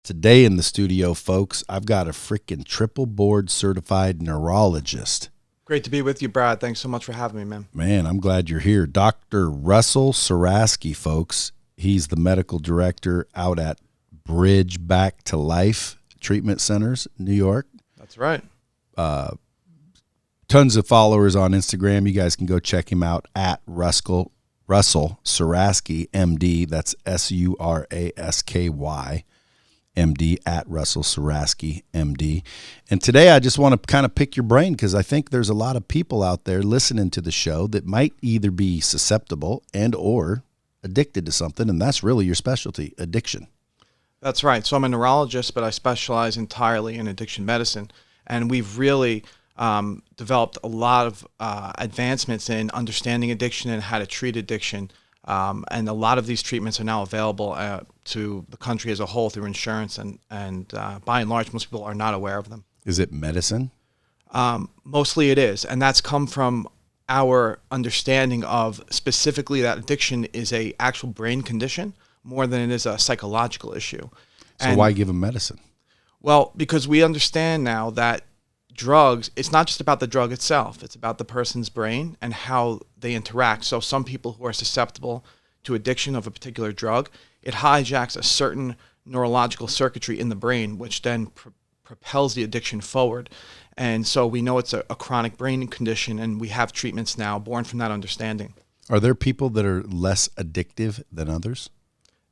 Today in the studio, folks, I've got a freaking triple board certified neurologist. Great to be with you, Brad. Thanks so much for having me, man. Man, I'm glad you're here. Dr. Russell Surasky, folks. He's the medical director out at Bridge Back to Life Treatment Centers, New York. That's right. Tons of followers on Instagram. You guys can go check him out at Russell Surasky, MD. That's Surasky, MD, at Russell Surasky, MD. And today I just want to kind of pick your brain because I think there's a lot of people out there listening to the show that might either be susceptible and or addicted to something, and that's really your specialty, addiction. That's right. So I'm a neurologist, but I specialize entirely in addiction medicine. And we've really developed a lot of advancements in understanding addiction and how to treat addiction. And a lot of these treatments are now available to the country as a whole through insurance, and by and large, most people are not aware of them. Is it medicine? Mostly it is, and that's come from our understanding of specifically that addiction is a actual brain condition more than it is a psychological issue. So why give them medicine? Well, because we understand now that drugs, it's not just about the drug itself, it's about the person's brain and how they interact. So some people who are susceptible to addiction of a particular drug, it hijacks a certain neurological circuitry in the brain, which then propels the addiction forward. And so we know it's a chronic brain condition, and we have treatments now born from that understanding. Are there people that are less addictive than others?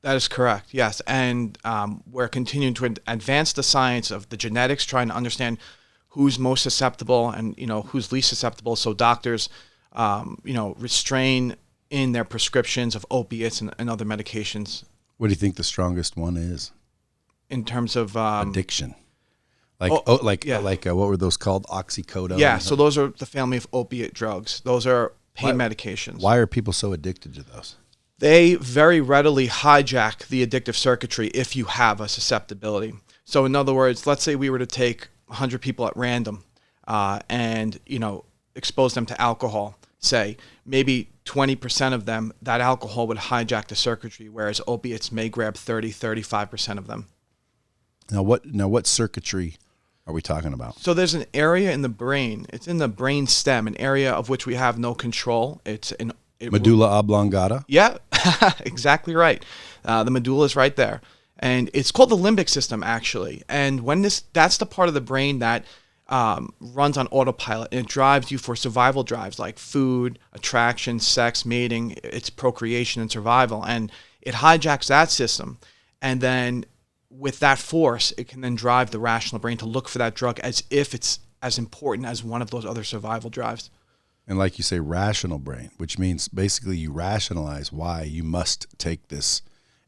That is correct, yes. And we're continuing to advance the science of the genetics, trying to understand who's most susceptible and who's least susceptible. So doctors, restrain in their prescriptions of opiates and other medications. What do you think the strongest one is in terms of addiction? What were those called? Oxycodone? Yeah, so those are the family of opiate drugs. Those are pain medications. Why are people so addicted to those? They very readily hijack the addictive circuitry if you have a susceptibility. So in other words, let's say we were to take 100 people at random and expose them to alcohol. Say maybe 20% of them, that alcohol would hijack the circuitry, whereas opiates may grab 35% of them. Now what circuitry are we talking about? So there's an area in the brain. It's in the brain stem, an area of which we have no control. Medulla oblongata? Yeah, exactly right. The medulla is right there. And it's called the limbic system, actually. And that's the part of the brain that runs on autopilot, and it drives you for survival drives like food, attraction, sex, mating, it's procreation and survival. And it hijacks that system. And then with that force, it can then drive the rational brain to look for that drug as if it's as important as one of those other survival drives. And like you say, rational brain, which means basically you rationalize why you must take this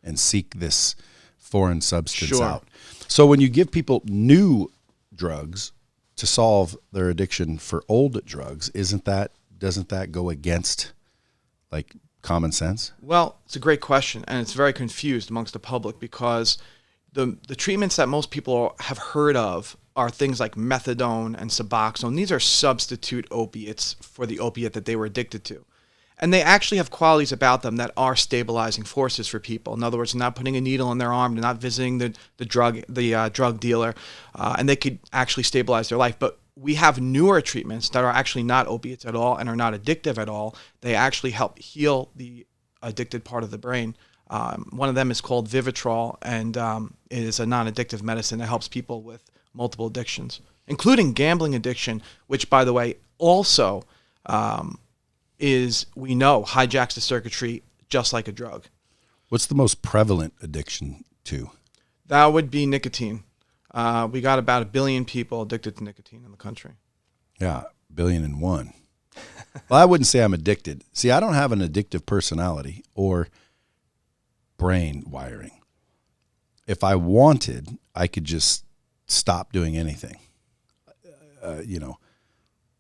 and seek this foreign substance out. So when you give people new drugs to solve their addiction for old drugs, doesn't that go against like common sense? Well, it's a great question, and it's very confused amongst the public because the treatments that most people have heard of are things like methadone and Suboxone. These are substitute opiates for the opiate that they were addicted to. And they actually have qualities about them that are stabilizing forces for people. In other words, they're not putting a needle in their arm, they're not visiting the drug dealer, and they could actually stabilize their life. But we have newer treatments that are actually not opiates at all and are not addictive at all. They actually help heal the addicted part of the brain. One of them is called Vivitrol, and it is a non-addictive medicine that helps people with multiple addictions, including gambling addiction, which, by the way, also we know hijacks the circuitry just like a drug. What's the most prevalent addiction to? That would be nicotine. We got about 1 billion people addicted to nicotine in the country. Yeah, 1,000,000,001. Well, I wouldn't say I'm addicted. See, I don't have an addictive personality or brain wiring. If I wanted, I could just stop doing anything,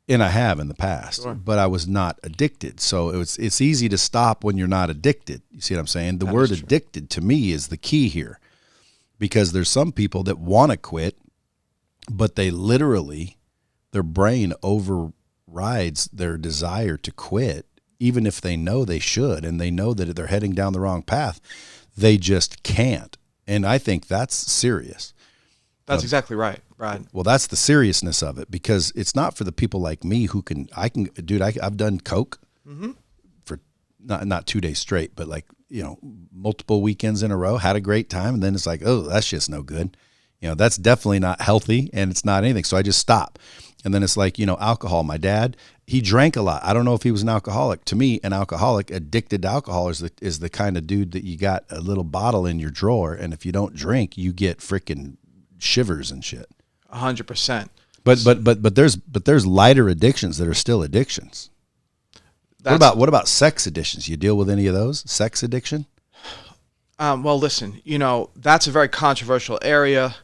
and I have in the past, Sure. But I was not addicted. So it's easy to stop when you're not addicted. You see what I'm saying? The word addicted to me is the key here, because there's some people that want to quit, but they literally, their brain overrides their desire to quit, even if they know they should, and they know that they're heading down the wrong path. They just can't. And I think that's serious. That's exactly right, Brad. Well, that's the seriousness of it, because it's not for the people like me who I've done coke for not 2 days straight, but like, multiple weekends in a row, had a great time. And then it's like, oh, that's just no good. That's definitely not healthy, and it's not anything. So I just stop. And then it's like, alcohol. My dad, he drank a lot. I don't know if he was an alcoholic. To me, an alcoholic addicted to alcohol is the kind of dude that you got a little bottle in your drawer, and if you don't drink, you get freaking shivers and shit. 100%. But there's lighter addictions that are still addictions. What about sex addictions? You deal with any of those? Sex addiction? Well, listen, that's a very controversial area.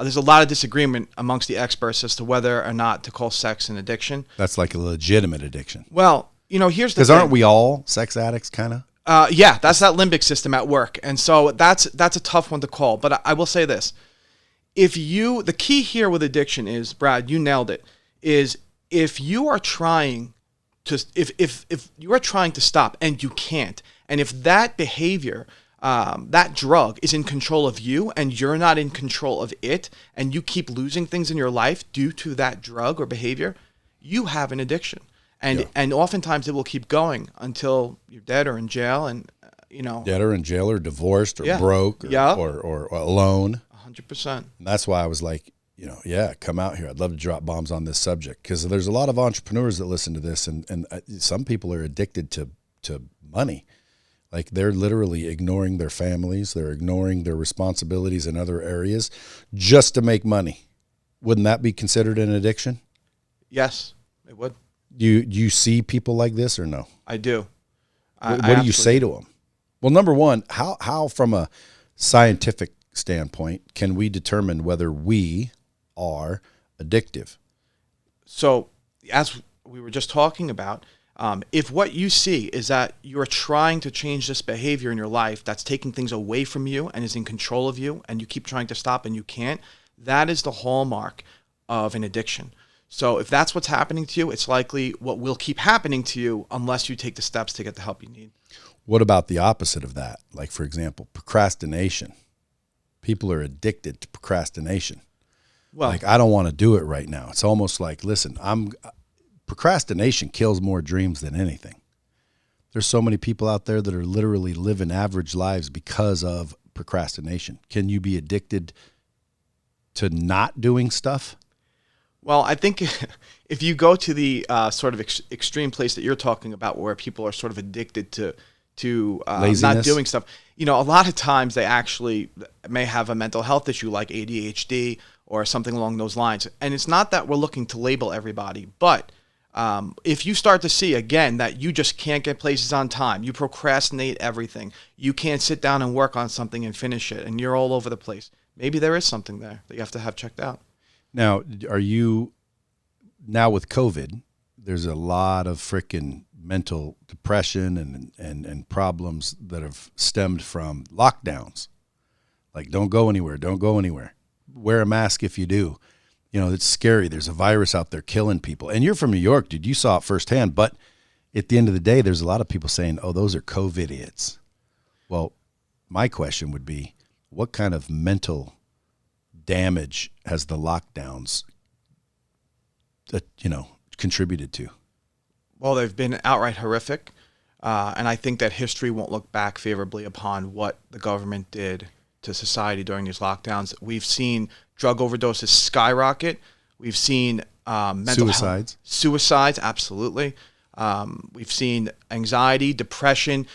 There's a lot of disagreement amongst the experts as to whether or not to call sex an addiction. That's like a legitimate addiction. Well, here's the thing. Because aren't we all sex addicts, kind of? Yeah, that's that limbic system at work. And so that's a tough one to call. But I will say this. The key here with addiction is, Brad, you nailed it, is if you are trying to, if you are trying to stop and you can't, and if that behavior, that drug is in control of you and you're not in control of it, and you keep losing things in your life due to that drug or behavior, you have an addiction. And oftentimes it will keep going until you're dead or in jail, and dead or in jail or divorced or broke or alone. 100%. And that's why I was like, come out here. I'd love to drop bombs on this subject, because there's a lot of entrepreneurs that listen to this, and some people are addicted to money. Like, they're literally ignoring their families. They're ignoring their responsibilities in other areas just to make money. Wouldn't that be considered an addiction? Yes, it would. Do you see people like this or no? I do. What do you say to them? Well, number one, how from a scientific standpoint can we determine whether we are addictive? So, as we were just talking about, if what you see is that you're trying to change this behavior in your life that's taking things away from you and is in control of you, and you keep trying to stop and you can't, that is the hallmark of an addiction. So if that's what's happening to you, it's likely what will keep happening to you unless you take the steps to get the help you need. What about the opposite of that? Like, for example, procrastination. People are addicted to procrastination. Well, like, I don't want to do it right now. It's almost like, listen, procrastination kills more dreams than anything. There's so many people out there that are literally living average lives because of procrastination. Can you be addicted to not doing stuff? Well, I think if you go to the sort of extreme place that you're talking about, where people are sort of addicted to not doing stuff, a lot of times they actually may have a mental health issue like ADHD or something along those lines. And it's not that we're looking to label everybody, but if you start to see, again, that you just can't get places on time, you procrastinate everything, you can't sit down and work on something and finish it, and you're all over the place, maybe there is something there that you have to have checked out. Now, now with COVID, there's a lot of freaking mental depression and problems that have stemmed from lockdowns. Like, don't go anywhere. Wear a mask if you do. It's scary. There's a virus out there killing people. And you're from New York, dude. You saw it firsthand. But at the end of the day, there's a lot of people saying, oh, those are COVID-idiots. Well, my question would be, what kind of mental damage has the lockdowns contributed to? Well, they've been outright horrific. And I think that history won't look back favorably upon what the government did to society during these lockdowns. We've seen drug overdoses skyrocket. We've seen mental suicides, absolutely. We've seen anxiety, depression.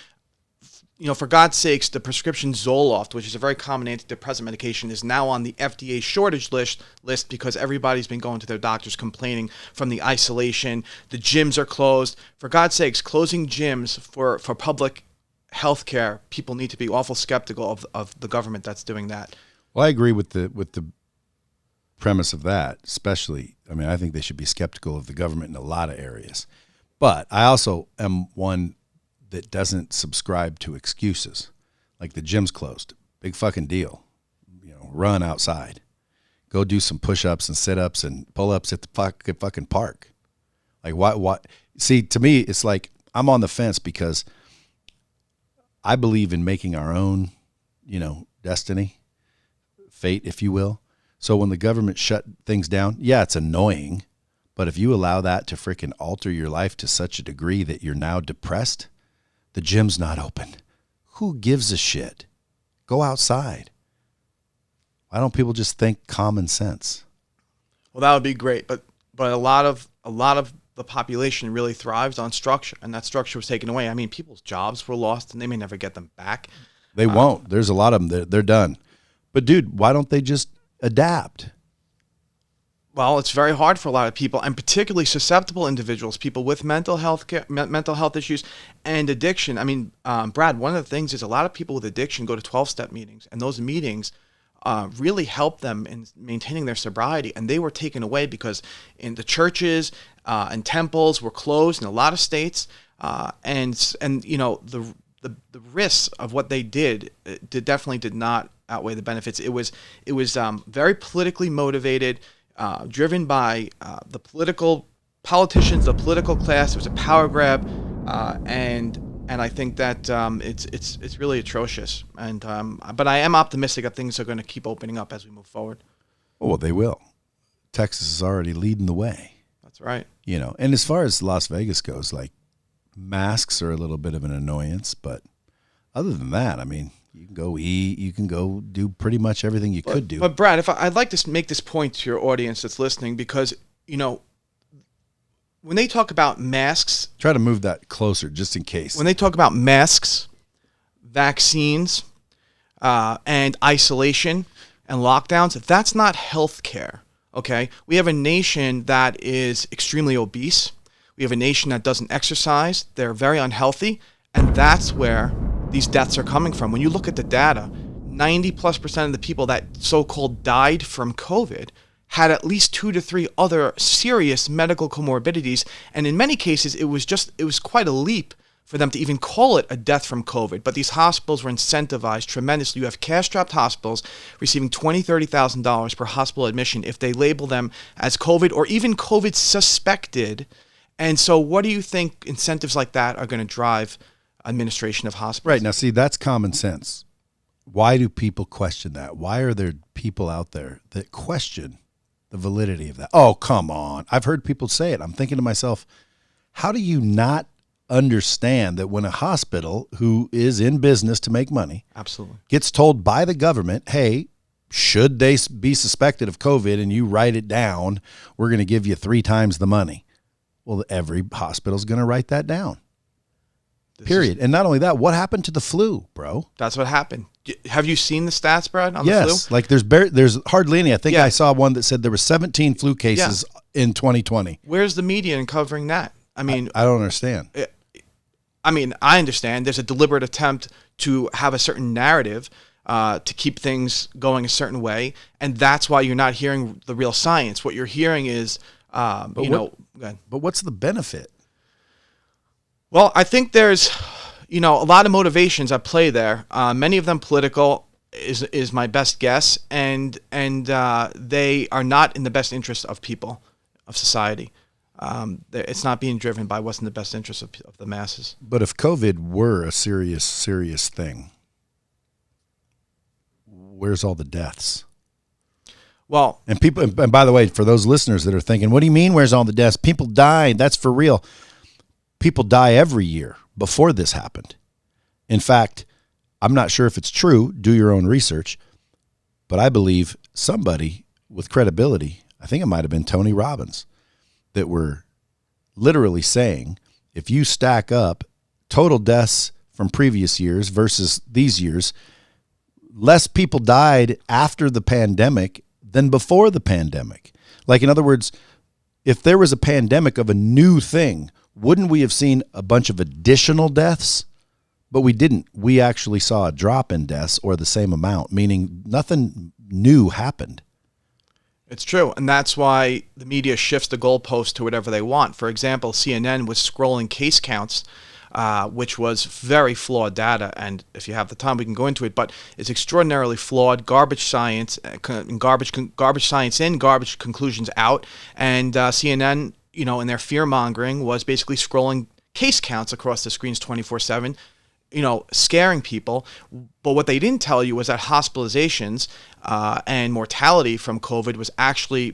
For God's sakes, the prescription Zoloft, which is a very common antidepressant medication, is now on the FDA shortage list because everybody's been going to their doctors complaining from the isolation. The gyms are closed. For God's sakes, closing gyms for public health care, people need to be awful skeptical of the government that's doing that. Well, I agree with the premise of that, especially. I mean, I think they should be skeptical of the government in a lot of areas. But I also am one that doesn't subscribe to excuses. Like, the gym's closed. Big fucking deal. Run outside. Go do some push-ups and sit-ups and pull-ups at the fucking park. Like, what? See, to me, it's like I'm on the fence because I believe in making our own, destiny, fate, if you will. So when the government shut things down, yeah, it's annoying. But if you allow that to freaking alter your life to such a degree that you're now depressed, the gym's not open. Who gives a shit? Go outside. Why don't people just think common sense? Well, that would be great, but a lot of the population really thrives on structure, and that structure was taken away. I mean, people's jobs were lost, and they may never get them back. They won't. There's a lot of them. They're done. But dude, why don't they just adapt? Well, it's very hard for a lot of people, and particularly susceptible individuals, people with mental health issues and addiction. I mean, Brad, one of the things is a lot of people with addiction go to 12-step meetings, and those meetings really help them in maintaining their sobriety. And they were taken away because in the churches and temples were closed in a lot of states, and the risks of what they did definitely did not outweigh the benefits. It was very politically motivated. Driven by the politicians, the political class. It was a power grab, and I think that it's really atrocious. But I am optimistic that things are going to keep opening up as we move forward. Well, they will. Texas is already leading the way. That's right. And as far as Las Vegas goes, like, masks are a little bit of an annoyance, but other than that, I mean, you can go eat, you can go do pretty much everything you could do. But Brad, I'd like to make this point to your audience that's listening, because, when they talk about masks... Try to move that closer just in case. When they talk about masks, vaccines, and isolation and lockdowns, that's not healthcare, okay? We have a nation that is extremely obese. We have a nation that doesn't exercise. They're very unhealthy, and that's where these deaths are coming from. When you look at the data, 90+% of the people that so-called died from COVID had at least 2 to 3 other serious medical comorbidities. And in many cases, it was quite a leap for them to even call it a death from COVID. But these hospitals were incentivized tremendously. You have cash-strapped hospitals receiving $20,000, $30,000 per hospital admission if they label them as COVID or even COVID suspected. And so what do you think incentives like that are going to drive administration of hospitals? Right. Now, see, that's common sense. Why do people question that? Why are there people out there that question the validity of that? Oh, come on. I've heard people say it. I'm thinking to myself, how do you not understand that when a hospital who is in business to make money absolutely gets told by the government, hey, should they be suspected of COVID and you write it down, we're going to give you 3 times the money. Well, every hospital is going to write that down. Period. And not only that, what happened to the flu, bro? That's what happened. Have you seen the stats, Brad, on the flu? Yes. Like there's hardly any. I think I saw one that said there were 17 flu cases in 2020. Where's the media in covering that? I mean, I don't understand. I understand there's a deliberate attempt to have a certain narrative to keep things going a certain way, and that's why you're not hearing the real science. What you're hearing is, go ahead. But what's the benefit? Well, I think there's, a lot of motivations at play there. Many of them political is my best guess, and they are not in the best interest of people, of society. It's not being driven by what's in the best interest of the masses. But if COVID were a serious thing, where's all the deaths? Well, and by the way, for those listeners that are thinking, what do you mean, where's all the deaths? People died. That's for real. People die every year before this happened. In fact, I'm not sure if it's true. Do your own research. But I believe somebody with credibility, I think it might have been Tony Robbins, that were literally saying, if you stack up total deaths from previous years versus these years, less people died after the pandemic than before the pandemic. Like, in other words, if there was a pandemic of a new thing, wouldn't we have seen a bunch of additional deaths? But we didn't. We actually saw a drop in deaths or the same amount, meaning nothing new happened. It's true. And that's why the media shifts the goalpost to whatever they want. For example, CNN was scrolling case counts, which was very flawed data. And if you have the time, we can go into it. But it's extraordinarily flawed, garbage science, garbage science in, garbage conclusions out. And CNN, in their fear-mongering was basically scrolling case counts across the screens 24/7. scaring people. But what they didn't tell you was that hospitalizations and mortality from COVID was actually,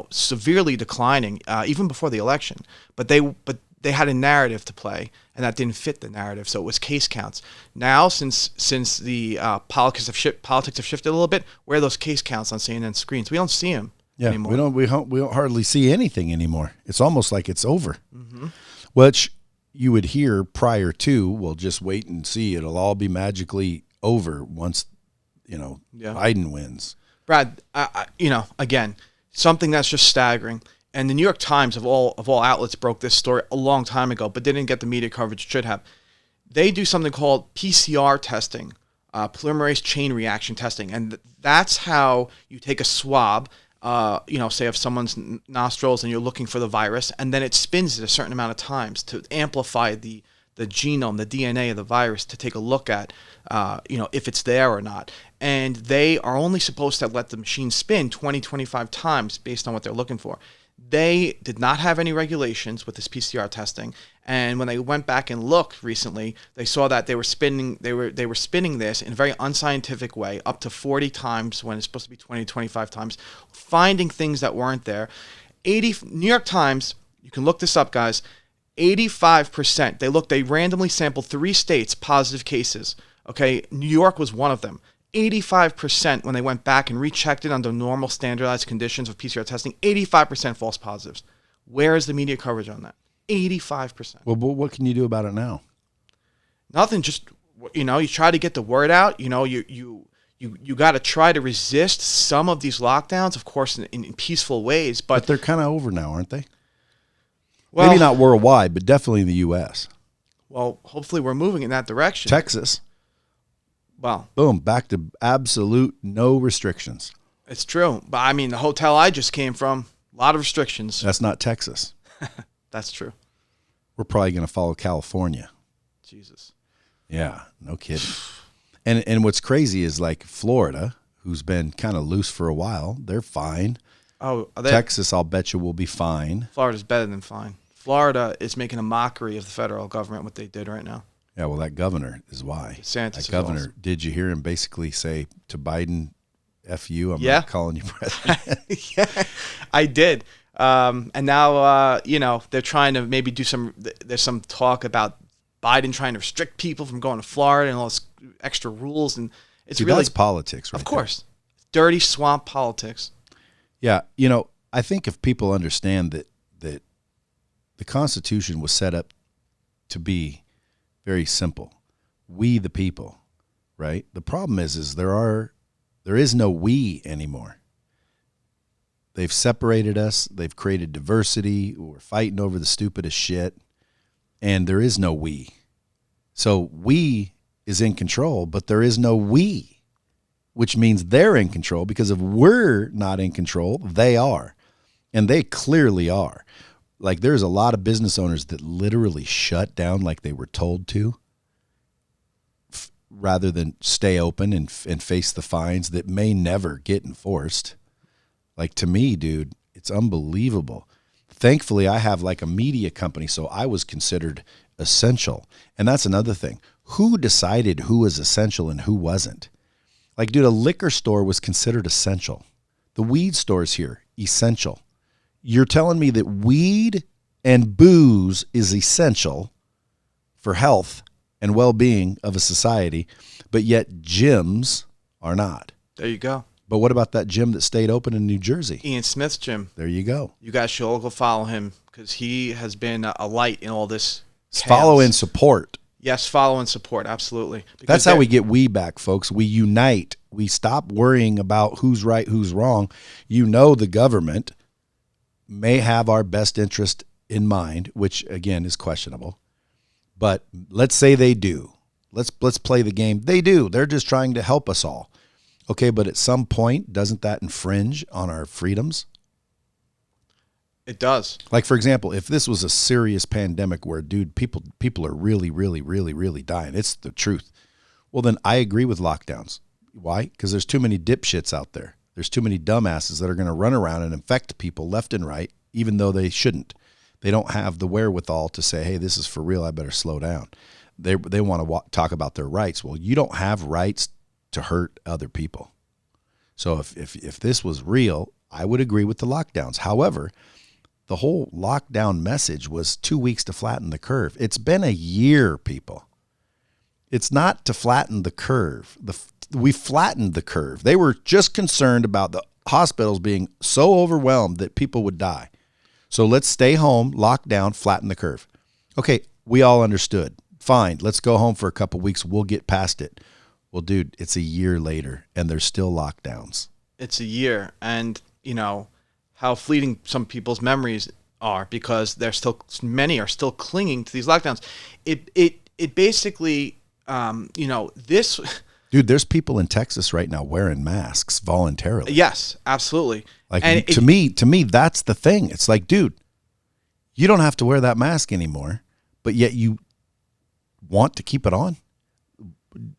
severely declining even before the election. But they had a narrative to play, and that didn't fit the narrative. So it was case counts. Now, since the politics have shifted a little bit, where are those case counts on CNN screens? We don't see them anymore. We don't hardly see anything anymore. It's almost like it's over. Mm-hmm. Which you would hear prior to, well, just wait and see. It'll all be magically over once, Biden wins. Brad, again, something that's just staggering. And the New York Times, of all outlets, broke this story a long time ago, but didn't get the media coverage it should have. They do something called PCR testing, polymerase chain reaction testing, and that's how you take a swab, say of someone's nostrils, and you're looking for the virus, and then it spins it a certain amount of times to amplify the genome, the DNA of the virus, to take a look at, if it's there or not. And they are only supposed to let the machine spin 20, 25 times based on what they're looking for. They did not have any regulations with this PCR testing, and when they went back and looked recently, they saw that they were spinning this in a very unscientific way, up to 40 times when it's supposed to be 20, 25 times, finding things that weren't there. New York Times, you can look this up, guys. 85%. They randomly sampled 3 states, positive cases. Okay, New York was one of them. 85% when they went back and rechecked it under normal standardized conditions of PCR testing, 85% false positives. Where is the media coverage on that? 85%. Well, but what can you do about it now? Nothing. Just, you try to get the word out. You got to try to resist some of these lockdowns, of course, in peaceful ways. But they're kind of over now, aren't they? Well, maybe not worldwide, but definitely in the U.S. Well, hopefully we're moving in that direction. Texas. Well, boom, back to absolute no restrictions. It's true. But I mean, the hotel I just came from, a lot of restrictions. That's not Texas. That's true. We're probably going to follow California. Jesus. Yeah, no kidding. And what's crazy is like Florida, who's been kind of loose for a while, they're fine. Oh, Texas, I'll bet you will be fine. Florida's better than fine. Florida is making a mockery of the federal government, what they did right now. Yeah, well, that governor is why. DeSantis that governor, awesome. Did you hear him basically say to Biden, F you, I'm not calling you president? Yeah, I did. And now, they're trying to maybe there's some talk about Biden trying to restrict people from going to Florida and all this extra rules. And it's really. That's politics, right? Of course. Dirty swamp politics. Yeah. I think if people understand that the Constitution was set up to be very simple. We the people, right? The problem is there is no we anymore. They've separated us. They've created diversity. We're fighting over the stupidest shit. And there is no we. So we is in control, but there is no we, which means they're in control, because if we're not in control, they are. And they clearly are. Like, there's a lot of business owners that literally shut down like they were told to, rather than stay open and face the fines that may never get enforced. Like, to me, dude, it's unbelievable. Thankfully, I have like a media company, so I was considered essential. And that's another thing. Who decided who was essential and who wasn't? Like, dude, a liquor store was considered essential. The weed stores here, essential. You're telling me that weed and booze is essential for health and well-being of a society, but yet gyms are not. There you go. But what about that gym that stayed open in New Jersey? Ian Smith's gym. There you go. You guys should all go follow him, because he has been a light in all this chaos. Follow and support. Yes, follow and support, absolutely. That's how we get we back, folks. We unite. We stop worrying about who's right, who's wrong. The government may have our best interest in mind, which again is questionable. But let's say they do. Let's play the game. They do. They're just trying to help us all. Okay, but at some point, doesn't that infringe on our freedoms? It does. Like, for example, if this was a serious pandemic where, dude, people are really, really, really, really dying, it's the truth. Well, then I agree with lockdowns. Why? Because there's too many dipshits out there. There's too many dumbasses that are going to run around and infect people left and right, even though they shouldn't. They don't have the wherewithal to say, hey, this is for real, I better slow down. they want to talk about their rights. Well, you don't have rights to hurt other people. So if this was real, I would agree with the lockdowns. However, the whole lockdown message was 2 weeks to flatten the curve. It's been a year, people. It's not to flatten the curve. We flattened the curve. They were just concerned about the hospitals being so overwhelmed that people would die. So let's stay home, lock down, flatten the curve. Okay, we all understood. Fine, let's go home for a couple of weeks. We'll get past it. Well, dude, it's a year later, and there's still lockdowns. It's a year, and you know how fleeting some people's memories are because many are still clinging to these lockdowns. It basically, this. Dude, there's people in Texas right now wearing masks voluntarily. Yes, absolutely. Like, and to me, that's the thing. It's like, dude, you don't have to wear that mask anymore, but yet you want to keep it on.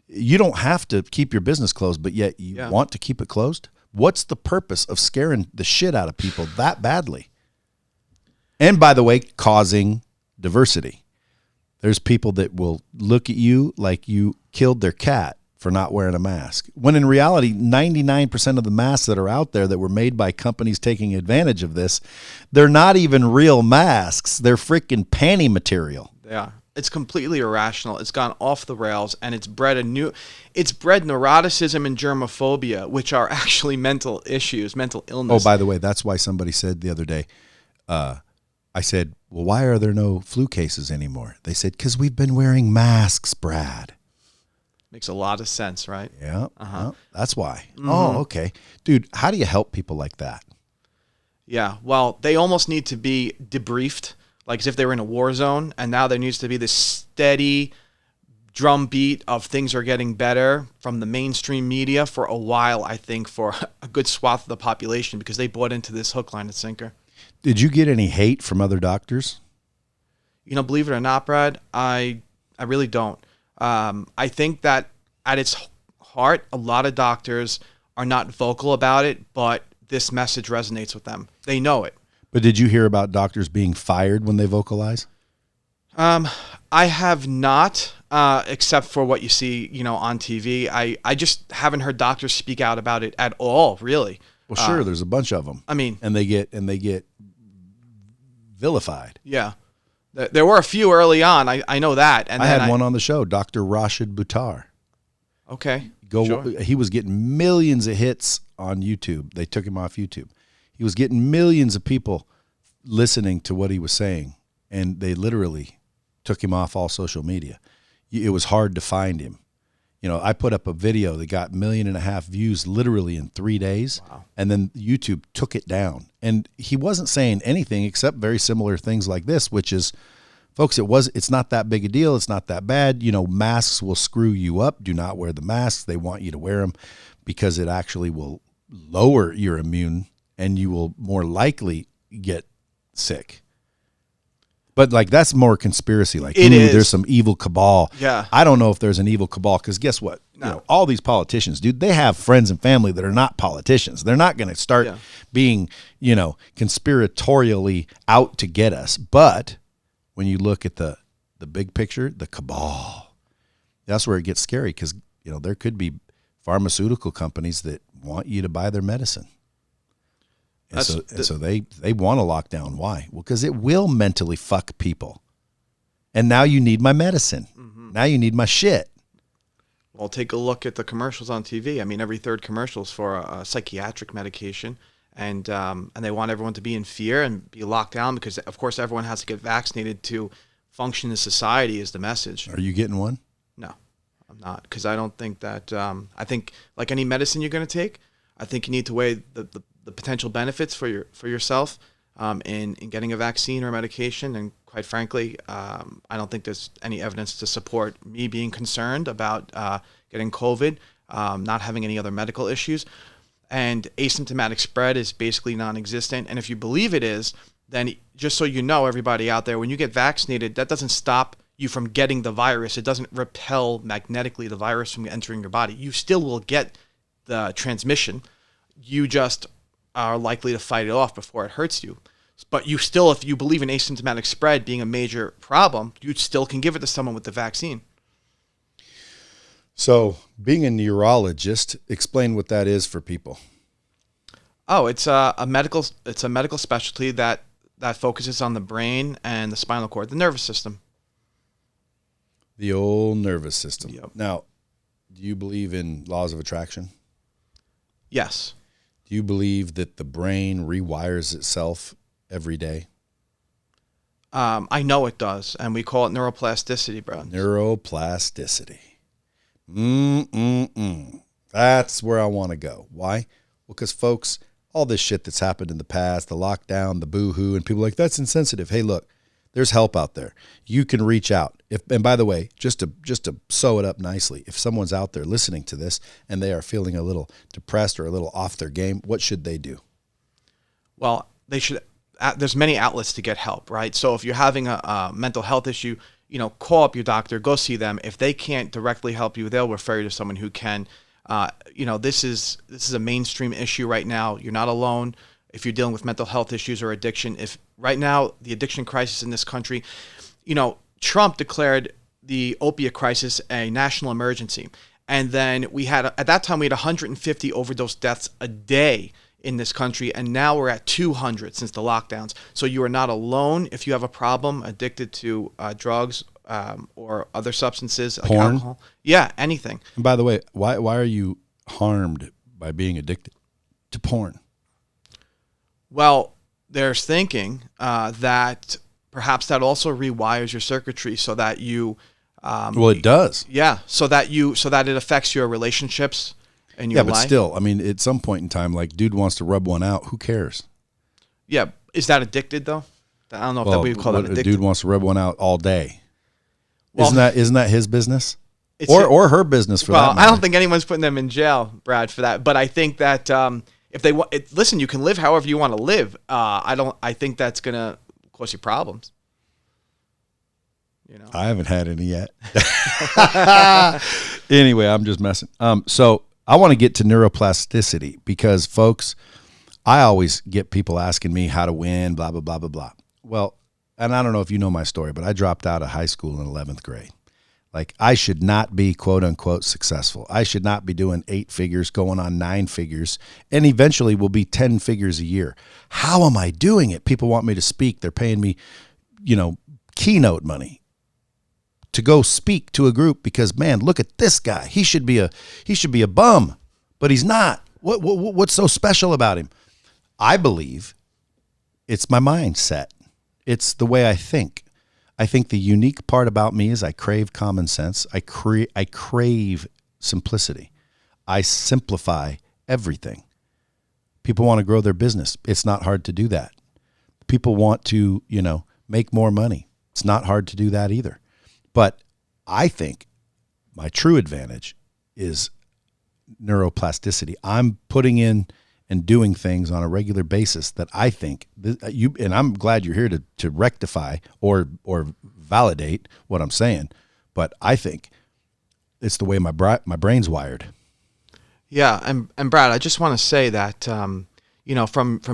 You don't have to keep your business closed, but yet you want to keep it closed. What's the purpose of scaring the shit out of people that badly? And by the way, causing diversity. There's people that will look at you like you killed their cat for not wearing a mask. When in reality, 99% of the masks that are out there that were made by companies taking advantage of this, they're not even real masks. They're freaking panty material. Yeah. It's completely irrational. It's gone off the rails, and it's bred neuroticism and germophobia, which are actually mental issues, mental illness. Oh, by the way, that's why somebody said the other day, I said, well, why are there no flu cases anymore? They said, because we've been wearing masks, Brad. Makes a lot of sense, right? Yeah, well, that's why. Mm-hmm. Oh, okay. Dude, how do you help people like that? Yeah, well, they almost need to be debriefed, like as if they were in a war zone, and now there needs to be this steady drumbeat of things are getting better from the mainstream media for a while, I think, for a good swath of the population, because they bought into this hook, line, and sinker. Did you get any hate from other doctors? You know, believe it or not, Brad, I really don't. I think that at its heart, a lot of doctors are not vocal about it, but this message resonates with them. They know it. But did you hear about doctors being fired when they vocalize? I have not, except for what you see, on TV. I just haven't heard doctors speak out about it at all, really. Well, sure, there's a bunch of them. I mean, and they get vilified. Yeah. There were a few early on. I know that. And I had one on the show, Dr. Rashid Buttar. Okay. Sure. He was getting millions of hits on YouTube. They took him off YouTube. He was getting millions of people listening to what he was saying, and they literally took him off all social media. It was hard to find him. I put up a video that got 1.5 million views literally in 3 days. Wow. And then YouTube took it down. And he wasn't saying anything except very similar things like this, which is, folks, it's not that big a deal. It's not that bad. Masks will screw you up. Do not wear the masks. They want you to wear them because it actually will lower your immune and you will more likely get sick. But that's more conspiracy. There's some evil cabal. Yeah. I don't know if there's an evil cabal because guess what? No. All these politicians, dude, they have friends and family that are not politicians. They're not going to start being, conspiratorially out to get us. But when you look at the big picture, the cabal, that's where it gets scary because, there could be pharmaceutical companies that want you to buy their medicine. And so they want to lock down. Why? Well, because it will mentally fuck people. And now you need my medicine. Mm-hmm. Now you need my shit. Well, take a look at the commercials on TV. I mean, every third commercial is for a psychiatric medication. And they want everyone to be in fear and be locked down because, of course, everyone has to get vaccinated to function in society is the message. Are you getting one? No, I'm not. Because I don't think that I think like any medicine you're going to take, I think you need to weigh the potential benefits for yourself in getting a vaccine or medication. And quite frankly, I don't think there's any evidence to support me being concerned about getting COVID, not having any other medical issues. And asymptomatic spread is basically non-existent. And if you believe it is, then just so you know, everybody out there, when you get vaccinated, that doesn't stop you from getting the virus. It doesn't repel magnetically the virus from entering your body. You still will get the transmission. You just are likely to fight it off before it hurts you. But you still, if you believe in asymptomatic spread being a major problem, you still can give it to someone with the vaccine. So being a neurologist, explain what that is for people. Oh, it's a medical specialty that focuses on the brain and the spinal cord, the nervous system. The old nervous system. Yep. Now, do you believe in laws of attraction? Yes. Do you believe that the brain rewires itself every day? I know it does, and we call it neuroplasticity, bro. Neuroplasticity. That's where I want to go. Why? Well, because folks, all this shit that's happened in the past, the lockdown, the boo-hoo, and people are like, that's insensitive. Hey, look, there's help out there. You can reach out. And by the way, just to sew it up nicely, if someone's out there listening to this and they are feeling a little depressed or a little off their game, what should they do? Well, they should. There's many outlets to get help, right? So if you're having a mental health issue, call up your doctor, go see them. If they can't directly help you, they'll refer you to someone who can. This is a mainstream issue right now. You're not alone if you're dealing with mental health issues or addiction. If right now the addiction crisis in this country, Trump declared the opiate crisis a national emergency, and then at that time we had 150 overdose deaths a day in this country, and now we're at 200 since the lockdowns. So you are not alone if you have a problem addicted to drugs or other substances like Porn? alcohol. Yeah, anything. And by the way, why are you harmed by being addicted to porn? Well, there's thinking that perhaps that also rewires your circuitry so that you. Well, it does. Yeah, so that it affects your relationships and your life. Yeah, but still, I mean, at some point in time, like, dude wants to rub one out. Who cares? Yeah, is that addicted though? I don't know if that we would call that addicted. A dude wants to rub one out all day. Well, isn't that his business? Or her business for that matter? I don't think anyone's putting them in jail, Brad, for that. But I think that if they listen, you can live however you want to live. I think that's gonna cause you problems. I haven't had any yet. Anyway, I'm just messing. So I want to get to neuroplasticity because, folks, I always get people asking me how to win, blah, blah, blah, blah, blah. Well, and I don't know if you know my story, but I dropped out of high school in 11th grade. Like, I should not be, quote unquote, successful. I should not be doing 8 figures, going on 9 figures, and eventually will be 10 figures a year. How am I doing it? People want me to speak. They're paying me, keynote money to go speak to a group because, man, look at this guy. He should be a bum, but he's not. What's so special about him? I believe it's my mindset. It's the way I think. I think the unique part about me is I crave common sense. I crave simplicity. I simplify everything. People want to grow their business. It's not hard to do that. People want to, make more money. It's not hard to do that either. But I think my true advantage is neuroplasticity. I'm putting in and doing things on a regular basis that I think and I'm glad you're here to rectify or validate what I'm saying, but I think it's the way my brain's wired. Yeah, and Brad, I just want to say that from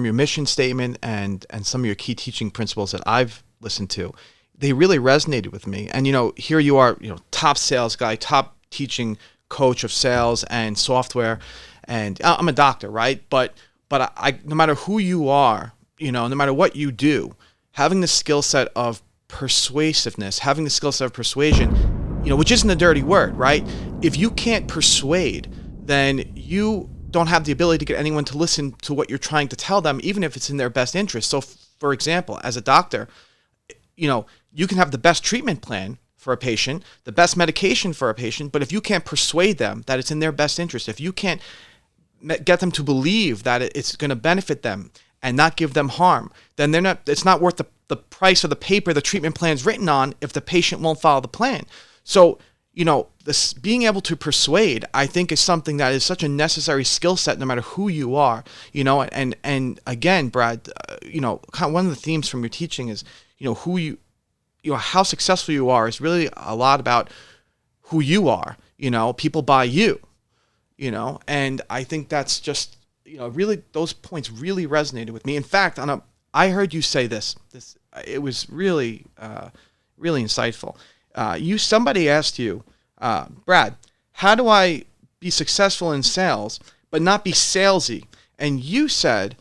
your mission statement and some of your key teaching principles that I've listened to, they really resonated with me. And here you are, top sales guy, top teaching coach of sales and software. And I'm a doctor, right? But I no matter who you are, no matter what you do, having the skill set of persuasiveness, having the skill set of persuasion, which isn't a dirty word, right? If you can't persuade, then you don't have the ability to get anyone to listen to what you're trying to tell them, even if it's in their best interest. So, for example, as a doctor, you can have the best treatment plan for a patient, the best medication for a patient, but if you can't persuade them that it's in their best interest, if you can't get them to believe that it's going to benefit them and not give them harm, then it's not worth the price of the paper the treatment plan is written on if the patient won't follow the plan. So, this being able to persuade, I think, is something that is such a necessary skill set no matter who you are, and again, Brad, kind of one of the themes from your teaching is, how successful you are is really a lot about who you are. People buy you, and I think that's just, really, those points really resonated with me. In fact, I heard you say this, it was really, really insightful. Somebody asked you, Brad, how do I be successful in sales but not be salesy? And you said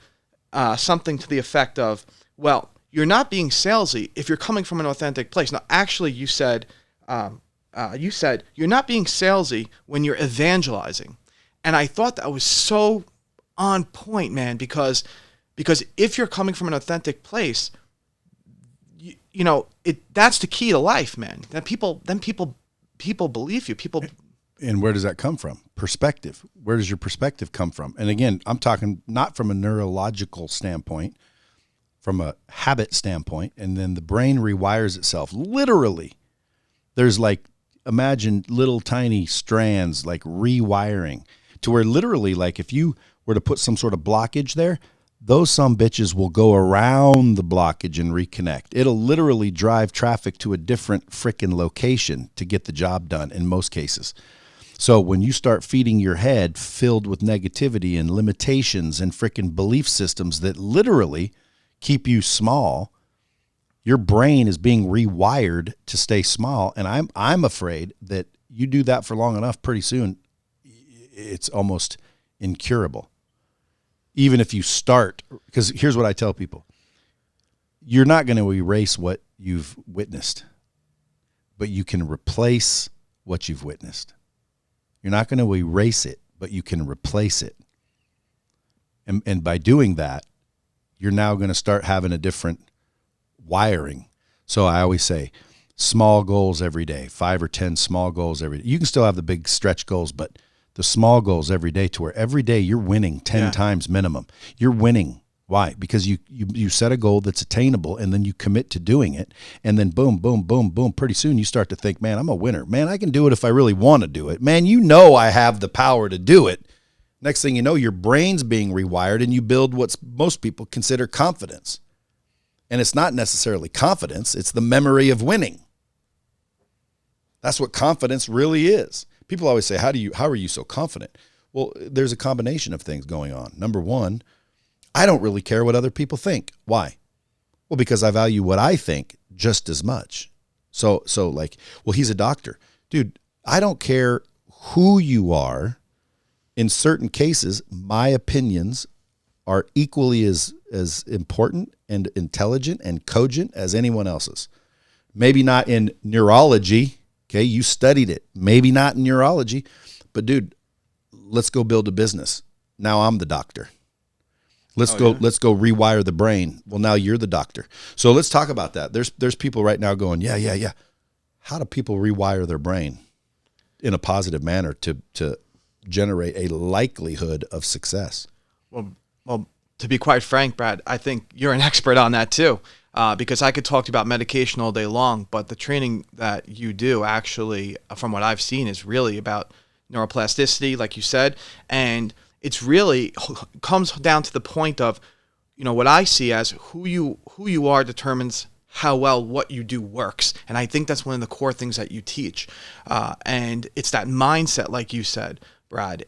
something to the effect of, well, you're not being salesy if you're coming from an authentic place. Now, actually, you said you're not being salesy when you're evangelizing. And I thought that was so on point, man, because if you're coming from an authentic place, that's the key to life, man. Then people believe you. And where does that come from? Perspective. Where does your perspective come from? And again, I'm talking not from a neurological standpoint, from a habit standpoint, and then the brain rewires itself. Literally, there's imagine little tiny strands rewiring to where literally if you were to put some sort of blockage there, those some bitches will go around the blockage and reconnect. It'll literally drive traffic to a different frickin' location to get the job done in most cases. So when you start feeding your head filled with negativity and limitations and frickin' belief systems that literally keep you small, your brain is being rewired to stay small. And I'm afraid that you do that for long enough, pretty soon, it's almost incurable. Even if you start, because here's what I tell people. You're not going to erase what you've witnessed, but you can replace what you've witnessed. You're not going to erase it, but you can replace it. And by doing that, you're now going to start having a different wiring. So I always say small goals every day, 5 or 10 small goals every day. You can still have the big stretch goals, but the small goals every day to where every day you're winning 10 times minimum. You're winning. Why? Because you set a goal that's attainable and then you commit to doing it. And then boom, boom, boom, boom. Pretty soon you start to think, man, I'm a winner. Man, I can do it if I really want to do it. Man, I have the power to do it. Next thing you know, your brain's being rewired and you build what most people consider confidence. And it's not necessarily confidence. It's the memory of winning. That's what confidence really is. People always say, how are you so confident? Well, there's a combination of things going on. Number one, I don't really care what other people think. Why? Well, because I value what I think just as much. So he's a doctor. Dude, I don't care who you are. In certain cases, my opinions are equally as important and intelligent and cogent as anyone else's. Maybe not in neurology. Okay, you studied it. Maybe not in neurology. But, dude, let's go build a business. Now I'm the doctor. Let's go rewire the brain. Well, now you're the doctor. So let's talk about that. There's people right now going, yeah. How do people rewire their brain in a positive manner to generate a likelihood of success? Well, to be quite frank, Brad, I think you're an expert on that too. Because I could talk to you about medication all day long, but the training that you do actually, from what I've seen, is really about neuroplasticity, like you said, and it's really comes down to the point of, what I see as who you are determines how well what you do works. And I think that's one of the core things that you teach. And it's that mindset, like you said, Brad,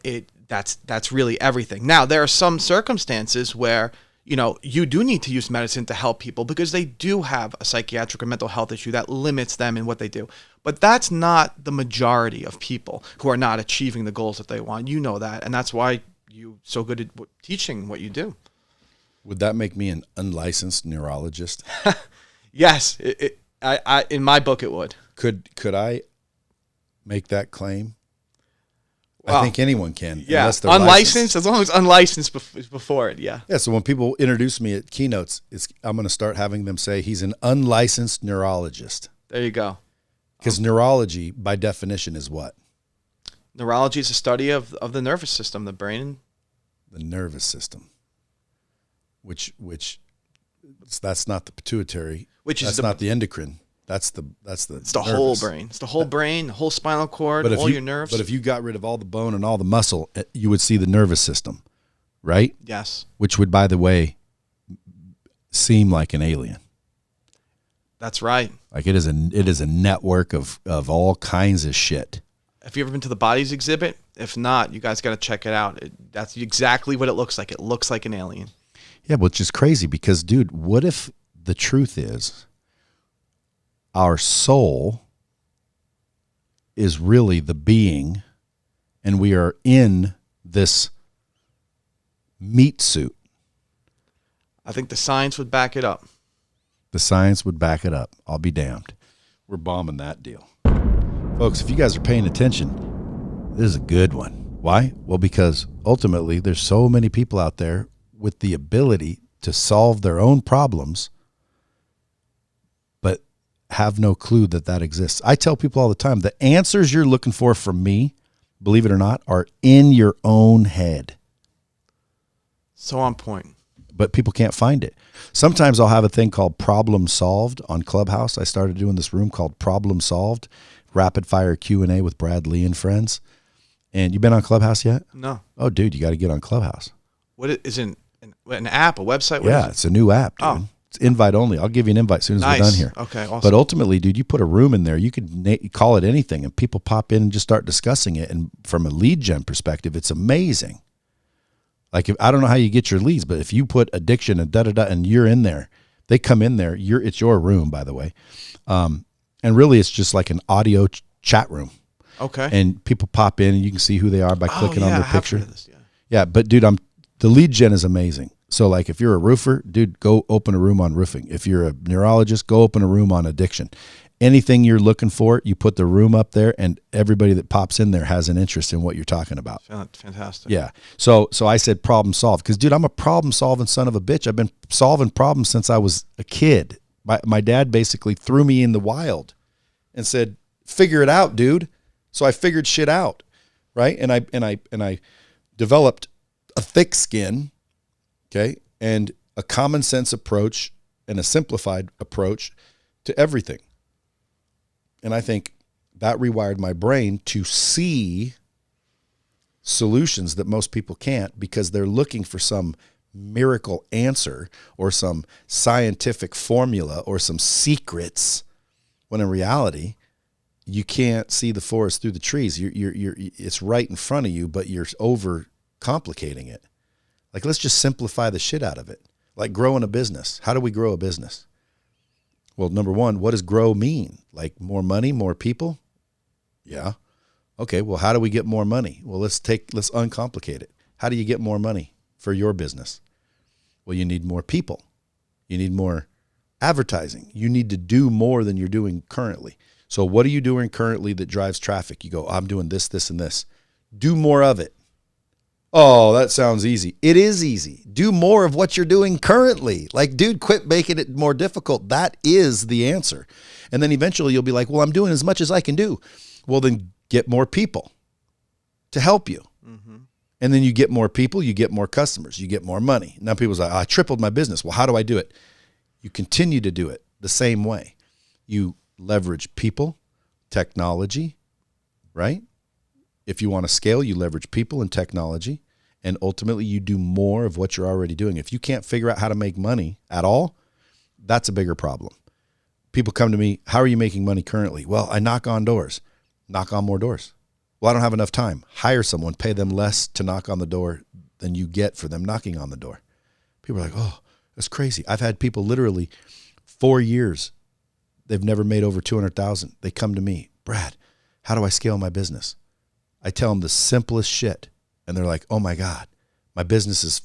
that's really everything. Now, there are some circumstances where, you do need to use medicine to help people because they do have a psychiatric or mental health issue that limits them in what they do. But that's not the majority of people who are not achieving the goals that they want. You know that. And that's why you're so good at teaching what you do. Would that make me an unlicensed neurologist? Yes. I in my book, it would. Could I make that claim? Well, I think anyone can. Yeah, unless they're unlicensed, licensed. as long as unlicensed before it, yeah. Yeah, so when people introduce me at keynotes, I'm going to start having them say he's an unlicensed neurologist. There you go. Because neurology, by definition, is what? Neurology is a study of the nervous system, the brain. The nervous system, which that's not the pituitary. That's not the endocrine. It's the whole brain. It's the whole brain, the whole spinal cord, all your nerves. But if you got rid of all the bone and all the muscle, you would see the nervous system, right? Yes. Which would, by the way, seem like an alien. That's right. Like it is a network of all kinds of shit. Have you ever been to the Bodies exhibit? If not, you guys got to check it out. That's exactly what it looks like. It looks like an alien. Yeah, which is crazy because, dude, what if the truth is our soul is really the being and we are in this meat suit. I think the science would back it up. The science would back it up. I'll be damned. We're bombing that deal. Folks, if you guys are paying attention, this is a good one. Why? Well, because ultimately there's so many people out there with the ability to solve their own problems, but have no clue that that exists. I tell people all the time, the answers you're looking for from me, believe it or not, are in your own head. So on point. But people can't find it. Sometimes I'll have a thing called Problem Solved on Clubhouse. I started doing this room called Problem Solved, rapid fire Q&A with Brad Lea and friends. And you been on Clubhouse yet? No. Oh, dude, you got to get on Clubhouse. What is it? An app, a website? What Yeah, is it? it's a new app, dude. Oh. It's invite only. I'll give you an invite as soon as we're done here. Okay, awesome. But ultimately, dude, you put a room in there. You could call it anything, and people pop in and just start discussing it. And from a lead gen perspective, it's amazing. Like, I don't know how you get your leads, but if you put addiction and da-da-da and you're in there, they come in there. It's your room, by the way. And really, it's just like an audio chat room. Okay. And people pop in, and you can see who they are by clicking on their picture. Heard of this, yeah, but, dude, the lead gen is amazing. So, like, if you're a roofer, dude, go open a room on roofing. If you're a neurologist, go open a room on addiction. Anything you're looking for, you put the room up there, and everybody that pops in there has an interest in what you're talking about. Fantastic. Yeah. So I said problem solved because, dude, I'm a problem-solving son of a bitch. I've been solving problems since I was a kid. My dad basically threw me in the wild and said, figure it out, dude. So I figured shit out, right? And I developed a thick skin, okay, and a common sense approach and a simplified approach to everything. And I think that rewired my brain to see solutions that most people can't because they're looking for some miracle answer or some scientific formula or some secrets, when in reality, you can't see the forest through the trees. It's right in front of you, but you're over complicating it. Like, let's just simplify the shit out of it. Like growing a business. How do we grow a business? Well, number one, what does grow mean? Like more money, more people? Yeah. Okay, well, how do we get more money? Well, let's uncomplicate it. How do you get more money for your business? Well, you need more people. You need more advertising. You need to do more than you're doing currently. So what are you doing currently that drives traffic? You go, I'm doing this, this, and this. Do more of it. Oh, that sounds easy. It is easy. Do more of what you're doing currently. Like, dude, quit making it more difficult. That is the answer. And then eventually you'll be like, well, I'm doing as much as I can do. Well, then get more people to help you. Mm-hmm. And then you get more people, you get more customers, you get more money. Now people's like, I tripled my business. Well, how do I do it? You continue to do it the same way. You leverage people, technology, right? If you want to scale, you leverage people and technology, and ultimately you do more of what you're already doing. If you can't figure out how to make money at all, that's a bigger problem. People come to me, how are you making money currently? Well, I knock on doors. Knock on more doors. Well, I don't have enough time. Hire someone, pay them less to knock on the door than you get for them knocking on the door. People are like, oh, that's crazy. I've had people literally 4 years, they've never made over 200,000. They come to me, Brad, how do I scale my business? I tell them the simplest shit, and they're like, oh my God, my business is,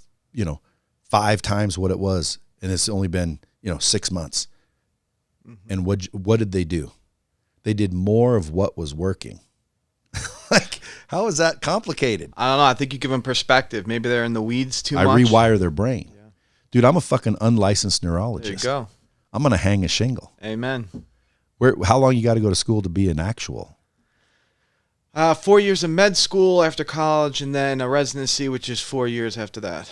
5 times what it was, and it's only been, 6 months. Mm-hmm. And what did they do? They did more of what was working. Like, how is that complicated? I don't know. I think you give them perspective. Maybe they're in the weeds too much. I rewire their brain. Yeah. Dude, I'm a fucking unlicensed neurologist. There you go. I'm going to hang a shingle. Amen. How long you got to go to school to be an actual? 4 years of med school after college, and then a residency, which is 4 years after that.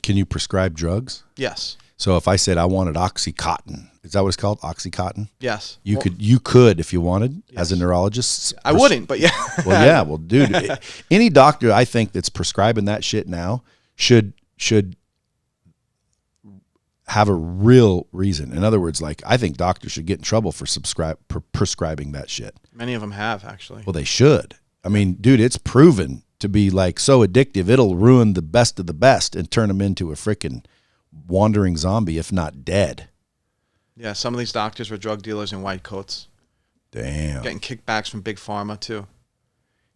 Can you prescribe drugs? Yes. So if I said I wanted Oxycontin, is that what it's called? Oxycontin? Yes. You could if you wanted, yes, as a neurologist. I wouldn't, but yeah. Well, yeah. Well, dude, any doctor I think that's prescribing that shit now should have a real reason. In other words, like, I think doctors should get in trouble for prescribing that shit. Many of them have, actually. Well, they should. I mean, dude, it's proven to be like so addictive, it'll ruin the best of the best and turn them into a freaking wandering zombie, if not dead. Yeah, some of these doctors were drug dealers in white coats. Damn. Getting kickbacks from big pharma, too.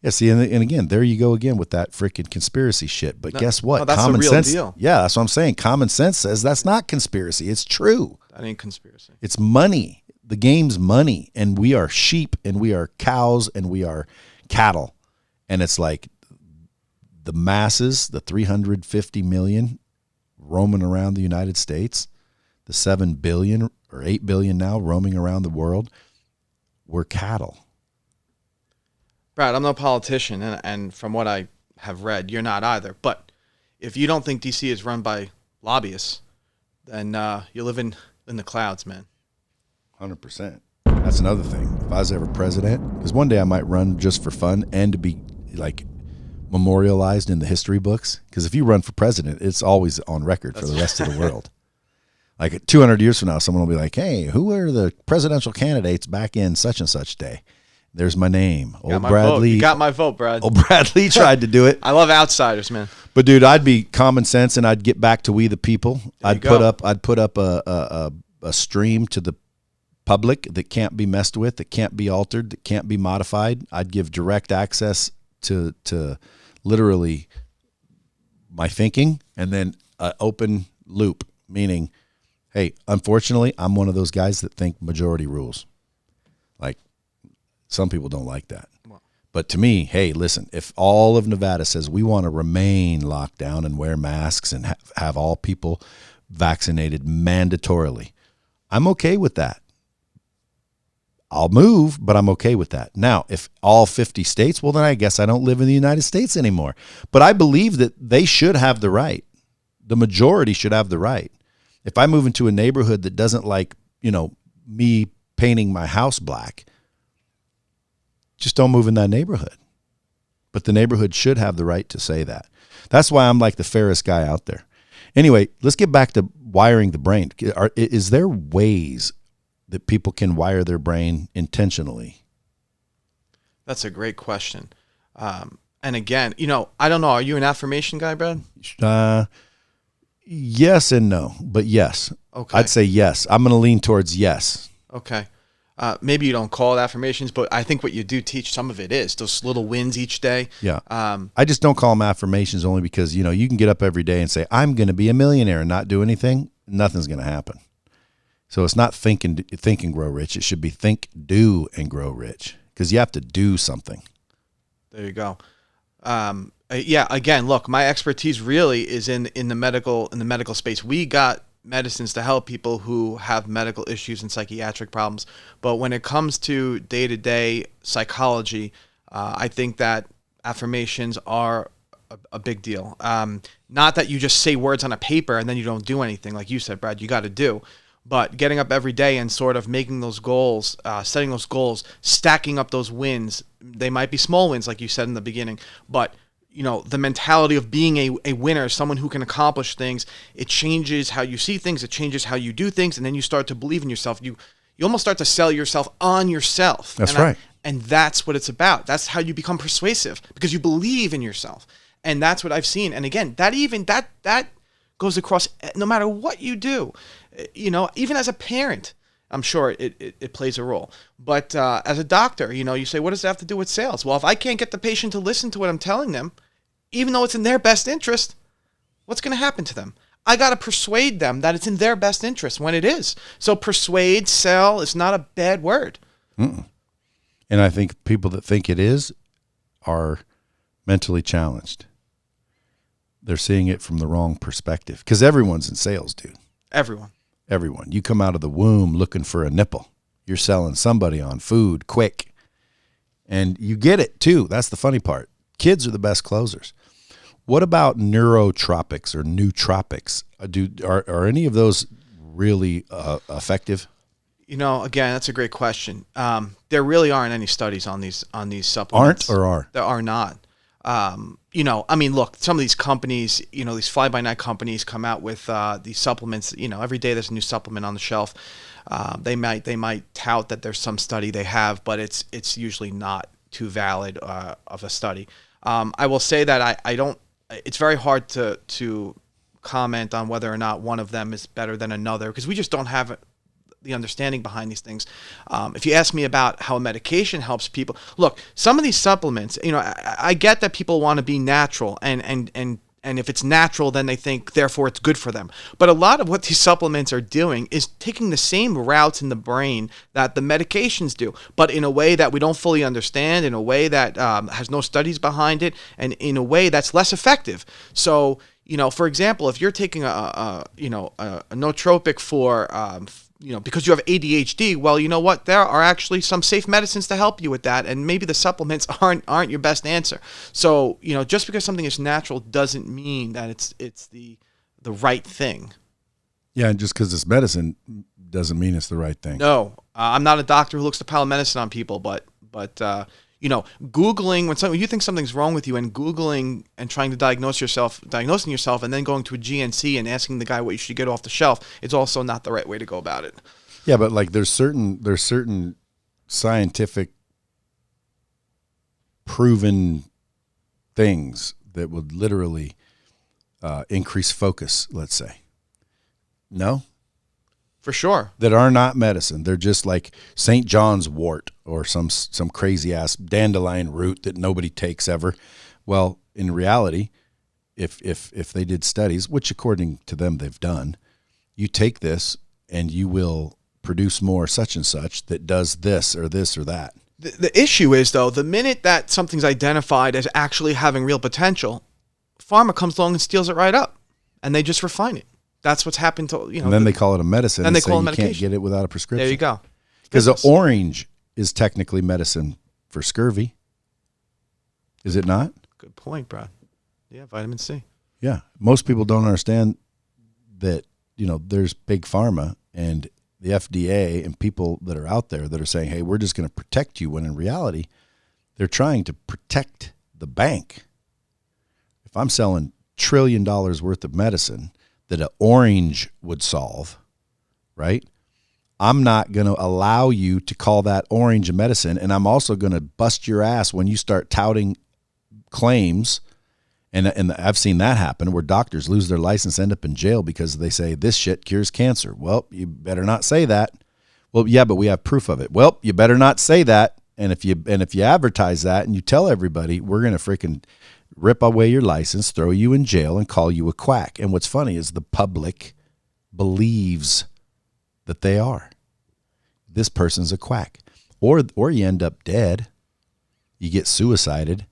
Yeah, see, and again, there you go again with that freaking conspiracy shit. But guess what? No, that's Common the real sense. deal. Yeah, that's what I'm saying. Common sense says that's not conspiracy. It's true. That ain't conspiracy. It's money. The game's money, and we are sheep, and we are cows, and we are cattle. And it's like the masses, the 350 million roaming around the United States, the 7 billion or 8 billion now roaming around the world, we're cattle. Brad, I'm no politician, and from what I have read, you're not either. But if you don't think D.C. is run by lobbyists, then you're living in the clouds, man. 100%. That's another thing. If I was ever president, because one day I might run just for fun and to be like memorialized in the history books. Because if you run for president, it's always on record for the rest of the world. Like 200 years from now, someone will be like, hey, who are the presidential candidates back in such and such day? There's my name. Old Brad Lea. You got my vote, Brad. Old Brad Lea tried to do it. I love outsiders, man. But dude, I'd be common sense and I'd get back to we the people. I'd put up a stream to the public that can't be messed with, that can't be altered, that can't be modified. I'd give direct access to literally my thinking, and then an open loop, meaning, hey, unfortunately, I'm one of those guys that think majority rules. Like, some people don't like that. But to me, hey, listen, if all of Nevada says we want to remain locked down and wear masks and have all people vaccinated mandatorily, I'm okay with that. I'll move, but I'm okay with that. Now, if all 50 states, well, then I guess I don't live in the United States anymore. But I believe that they should have the right. The majority should have the right. If I move into a neighborhood that doesn't like, me painting my house black, just don't move in that neighborhood. But the neighborhood should have the right to say that. That's why I'm like the fairest guy out there. Anyway, let's get back to wiring the brain. Is there ways that people can wire their brain intentionally? That's a great question. And again, I don't know. Are you an affirmation guy, Brad? Yes and no, but yes. Okay. I'd say yes. I'm going to lean towards yes. Okay. Maybe you don't call it affirmations, but I think what you do teach, some of it is those little wins each day. Yeah. I just don't call them affirmations only because, you can get up every day and say, I'm going to be a millionaire and not do anything. Nothing's going to happen. So it's not think and grow rich. It should be think, do, and grow rich, because you have to do something. There you go. Yeah. Again, look, my expertise really is in the medical space. We got medicines to help people who have medical issues and psychiatric problems. But when it comes to day-to-day psychology, I think that affirmations are a big deal. Not that you just say words on a paper and then you don't do anything. Like you said, Brad, you got to do. But getting up every day and sort of making those goals, setting those goals, stacking up those wins. They might be small wins, like you said in the beginning, but the mentality of being a winner, someone who can accomplish things, it changes how you see things, it changes how you do things, and then you start to believe in yourself. You almost start to sell yourself on yourself. That's right. And that's what it's about. That's how you become persuasive, because you believe in yourself. And that's what I've seen. And again, that goes across no matter what you do. Even as a parent, I'm sure it plays a role. But as a doctor, you say, what does that have to do with sales? Well, if I can't get the patient to listen to what I'm telling them, even though it's in their best interest, what's going to happen to them? I got to persuade them that it's in their best interest when it is. So persuade, sell is not a bad word. Mm-mm. And I think people that think it is are mentally challenged. They're seeing it from the wrong perspective, because everyone's in sales, dude. Everyone. You come out of the womb looking for a nipple. You're selling somebody on food quick. And you get it too. That's the funny part. Kids are the best closers. What about neurotropics or nootropics? Are any of those really effective? Again, that's a great question. There really aren't any studies on these supplements. Aren't or are? There are not. Look, some of these companies, these fly-by-night companies come out with these supplements. Every day there's a new supplement on the shelf. They might tout that there's some study they have, but it's usually not too valid of a study. I will say that I don't. It's very hard to comment on whether or not one of them is better than another, because we just don't have the understanding behind these things. If you ask me about how a medication helps people, look, some of these supplements, I get that people want to be natural, and if it's natural, then they think, therefore, it's good for them. But a lot of what these supplements are doing is taking the same routes in the brain that the medications do, but in a way that we don't fully understand, in a way that has no studies behind it, and in a way that's less effective. So, for example, if you're taking a nootropic for because you have ADHD, well, you know what? There are actually some safe medicines to help you with that, and maybe the supplements aren't your best answer. So, just because something is natural doesn't mean that it's the right thing. Yeah, and just because it's medicine doesn't mean it's the right thing. No, I'm not a doctor who looks to pile medicine on people, but Googling when you think something's wrong with you, and Googling and trying to diagnosing yourself, and then going to a GNC and asking the guy what you should get off the shelf, it's also not the right way to go about it. Yeah, but like there's certain scientific proven things that would literally increase focus, let's say. No? For sure. That are not medicine. They're just like St. John's wort or some crazy ass dandelion root that nobody takes ever. Well, in reality, if they did studies, which according to them they've done, you take this and you will produce more such and such that does this or that. The issue is, though, the minute that something's identified as actually having real potential, pharma comes along and steals it right up, and they just refine it. That's what's happened to, And then they call it a medicine. And they say call it you medication. Can't get it without a prescription. There you go. Because an orange is technically medicine for scurvy. Is it not? Good point, Brad. Yeah, vitamin C. Yeah. Most people don't understand that, there's big pharma and the FDA and people that are out there that are saying, hey, we're just going to protect you, when in reality, they're trying to protect the bank. If I'm selling $1 trillion worth of medicine that an orange would solve, right? I'm not going to allow you to call that orange a medicine, and I'm also going to bust your ass when you start touting claims, and I've seen that happen where doctors lose their license, end up in jail because they say this shit cures cancer. Well, you better not say that. Well, yeah, but we have proof of it. Well, you better not say that, and if you advertise that and you tell everybody, we're going to freaking rip away your license, throw you in jail, and call you a quack. And what's funny is the public believes that they are. This person's a quack. Or you end up dead. You get suicided.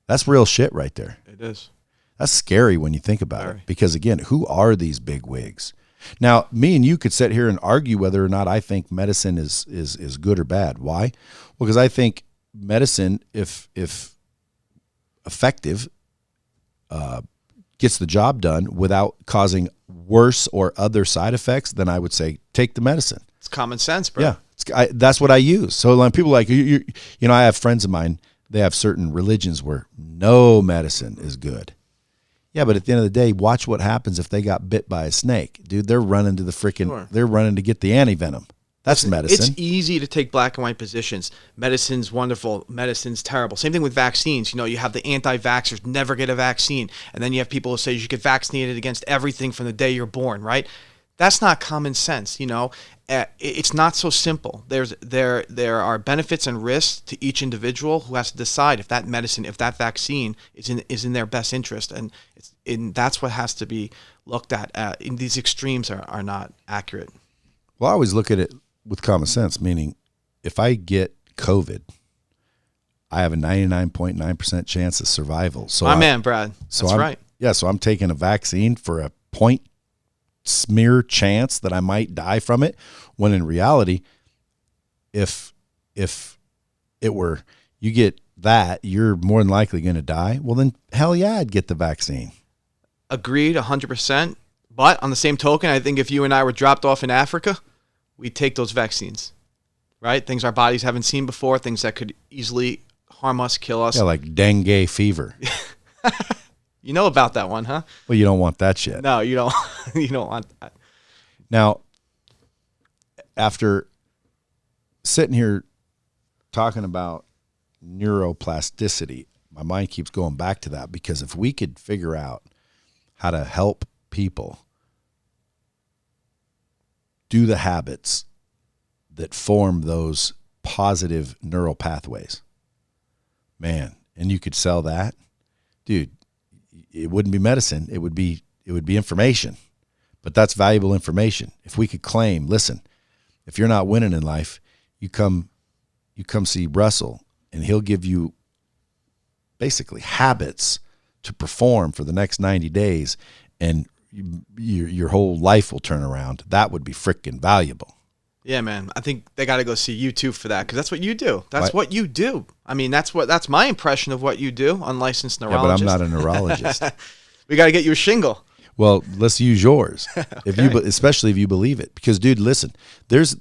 That's real shit right there. It is. That's scary when you think about it. Because, again, who are these big wigs? Now, me and you could sit here and argue whether or not I think medicine is good or bad. Why? Well, because I think medicine, if effective, gets the job done without causing worse or other side effects, then I would say take the medicine. It's common sense, bro. Yeah, that's what I use. So when people are like, I have friends of mine, they have certain religions where no medicine is good. Yeah, but at the end of the day, watch what happens if they got bit by a snake. Dude, they're running to they're running to get the antivenom. That's medicine. It's easy to take black and white positions. Medicine's wonderful. Medicine's terrible. Same thing with vaccines. You have the anti-vaxxers never get a vaccine. And then you have people who say you should get vaccinated against everything from the day you're born, right? That's not common sense. It's not so simple. There are benefits and risks to each individual who has to decide if that medicine, if that vaccine is in their best interest. And that's what has to be looked at. These extremes are not accurate. Well, I always look at it with common sense, meaning if I get COVID, I have a 99.9% chance of survival. So man, Brad. That's right. Yeah, so I'm taking a vaccine for a point smear chance that I might die from it, when in reality, if it were you get that, you're more than likely going to die. Well, then hell yeah, I'd get the vaccine. Agreed, 100%. But on the same token, I think if you and I were dropped off in Africa, we'd take those vaccines, right? Things our bodies haven't seen before, things that could easily harm us, kill us. Yeah, like dengue fever. You know about that one, huh? Well, you don't want that shit. No, you don't. You don't want that. Now, after sitting here talking about neuroplasticity, my mind keeps going back to that, because if we could figure out how to help people do the habits that form those positive neural pathways. Man, and you could sell that. Dude, it wouldn't be medicine. It would be information. But that's valuable information. If we could claim, listen, if you're not winning in life, you come see Russell, and he'll give you basically habits to perform for the next 90 days, and your whole life will turn around. That would be freaking valuable. Yeah, man. I think they got to go see you too for that, because that's what you do. That's what you do. I mean, that's my impression of what you do, unlicensed neurologist. Yeah, but I'm not a neurologist. We got to get you a shingle. Well, let's use yours, especially if you believe it. Because, dude, listen, there's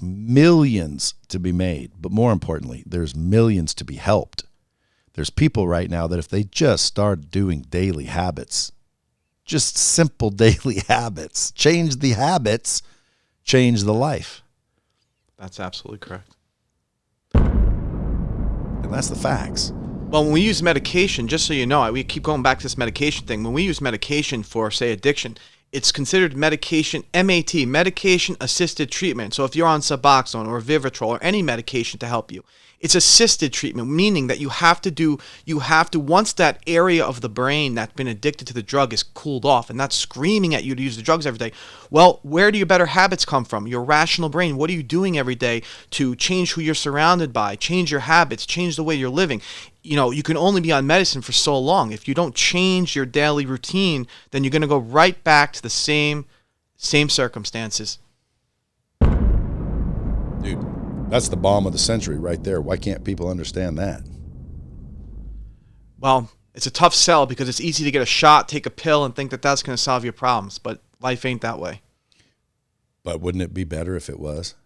millions to be made, but more importantly, there's millions to be helped. There's people right now that if they just start doing daily habits, just simple daily habits, change the habits, change the life. That's absolutely correct. And that's the facts. Well, when we use medication, just so you know, we keep going back to this medication thing. When we use medication for, say, addiction, it's considered medication, MAT, medication-assisted treatment. So if you're on Suboxone or Vivitrol or any medication to help you, it's assisted treatment, meaning that you have to, once that area of the brain that's been addicted to the drug is cooled off and not screaming at you to use the drugs every day. Well, where do your better habits come from? Your rational brain. What are you doing every day to change who you're surrounded by, change your habits, change the way you're living? You know, you can only be on medicine for so long. If you don't change your daily routine, then you're going to go right back to the same circumstances. Dude, that's the bomb of the century right there. Why can't people understand that? Well, it's a tough sell because it's easy to get a shot, take a pill, and think that that's going to solve your problems. But life ain't that way. But wouldn't it be better if it was?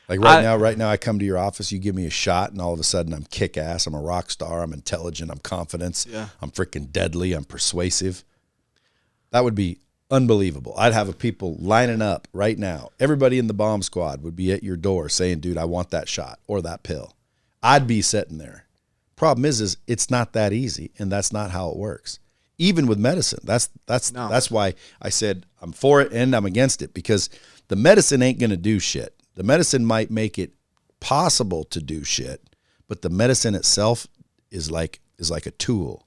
Like right now, I come to your office, you give me a shot, and all of a sudden I'm kick-ass, I'm a rock star, I'm intelligent, I'm confident, I'm freaking deadly, I'm persuasive. That would be unbelievable. I'd have people lining up right now. Everybody in the bomb squad would be at your door saying, dude, I want that shot or that pill. I'd be sitting there. Problem is it's not that easy, and that's not how it works. Even with medicine, that's why I said I'm for it and I'm against it, because the medicine ain't going to do shit. The medicine might make it possible to do shit, but the medicine itself is like a tool.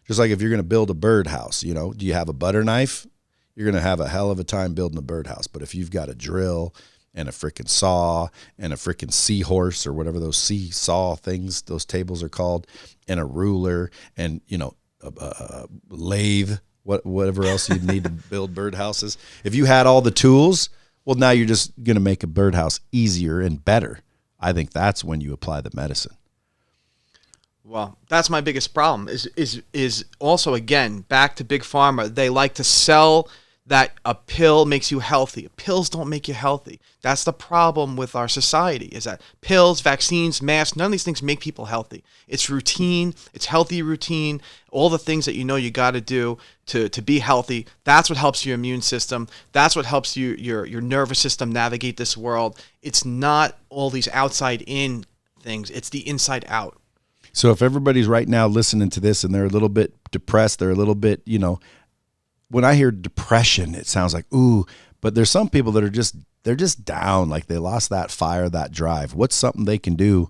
Just like if you're going to build a birdhouse, you know, do you have a butter knife? You're going to have a hell of a time building a birdhouse. But if you've got a drill and a freaking saw and a freaking seahorse or whatever those seesaw things, those tables are called, and a ruler and, you know, a lathe, whatever else you'd need to build birdhouses. If you had all the tools, well, now you're just going to make a birdhouse easier and better. I think that's when you apply the medicine. Well, that's my biggest problem is also, again, back to Big Pharma. They like to sell that a pill makes you healthy. Pills don't make you healthy. That's the problem with our society, is that pills, vaccines, masks, none of these things make people healthy. It's routine. It's healthy routine. All the things that you know you got to do to be healthy. That's what helps your immune system. That's what helps your nervous system navigate this world. It's not all these outside in things. It's the inside out. So if everybody's right now listening to this and they're a little bit depressed, they're a little bit, you know, when I hear depression, it sounds like, ooh, but there's some people that they're just down, like they lost that fire, that drive. What's something they can do,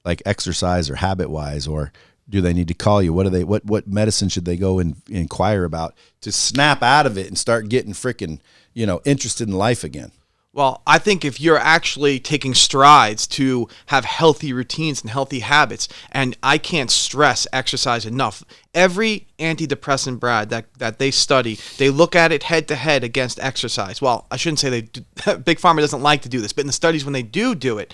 like exercise or habit wise, or do they need to call you? What medicine should they go and inquire about to snap out of it and start getting freaking, you know, interested in life again? Well, I think if you're actually taking strides to have healthy routines and healthy habits, and I can't stress exercise enough, every antidepressant, Brad, that they study, they look at it head to head against exercise. Well, I shouldn't say they do. Big Pharma doesn't like to do this, but in the studies when they do it,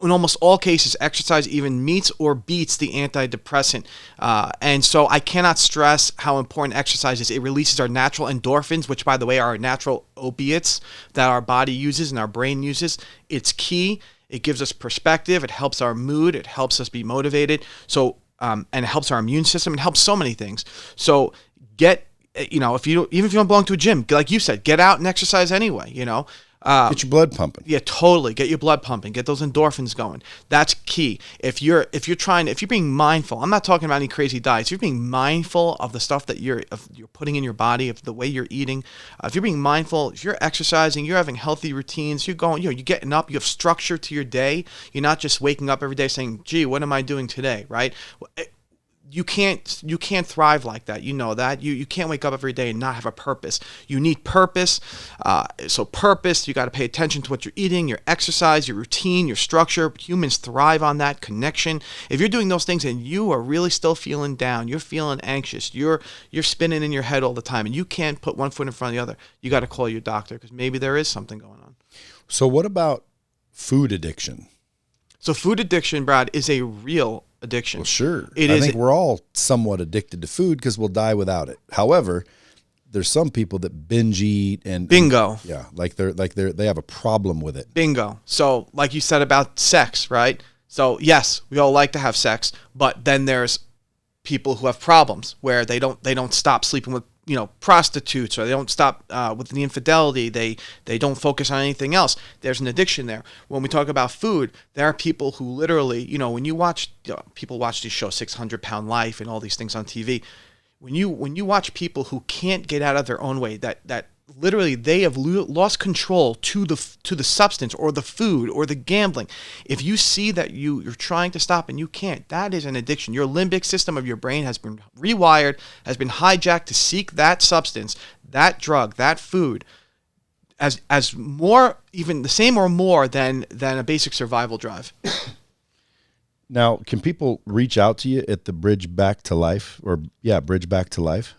in almost all cases, exercise even meets or beats the antidepressant. And so I cannot stress how important exercise is. It releases our natural endorphins, which, by the way, are our natural opiates that our body uses and our brain uses. It's key. It gives us perspective. It helps our mood. It helps us be motivated. So, and it helps our immune system. It helps so many things. So even if you don't belong to a gym, like you said, get out and exercise anyway, you know. Get your blood pumping. Yeah, totally. Get your blood pumping. Get those endorphins going. That's key. If you're being mindful, I'm not talking about any crazy diets. If you're being mindful of the stuff that you're putting in your body, of the way you're eating. If you're being mindful, if you're exercising, you're having healthy routines. You're going, you're getting up. You have structure to your day. You're not just waking up every day saying, "Gee, what am I doing today?" Right? You can't thrive like that. You know that. You can't wake up every day and not have a purpose. You need purpose. So purpose, you got to pay attention to what you're eating, your exercise, your routine, your structure. Humans thrive on that connection. If you're doing those things and you are really still feeling down, you're feeling anxious, you're spinning in your head all the time, and you can't put one foot in front of the other, you got to call your doctor, because maybe there is something going on. So what about food addiction? So food addiction, Brad, is a real addiction. Well, sure. I think we're all somewhat addicted to food because we'll die without it. However, there's some people that binge eat and bingo. Yeah, they have a problem with it. Bingo. So, like you said about sex, right? So, yes, we all like to have sex, but then there's people who have problems where they don't stop sleeping with prostitutes, or they don't stop with the infidelity. They don't focus on anything else. There's an addiction there. When we talk about food, there are people who literally, when you watch, people watch these shows, 600-Pound Life and all these things on TV. When you watch people who can't get out of their own way, that literally they have lost control to the substance or the food or the gambling. If you see that you're trying to stop and you can't, that is an addiction. Your limbic system of your brain has been rewired, has been hijacked to seek that substance, that drug, that food as more, even the same or more than a basic survival drive. Now, can people reach out to you at the Bridge Back to Life Bridge Back to Life?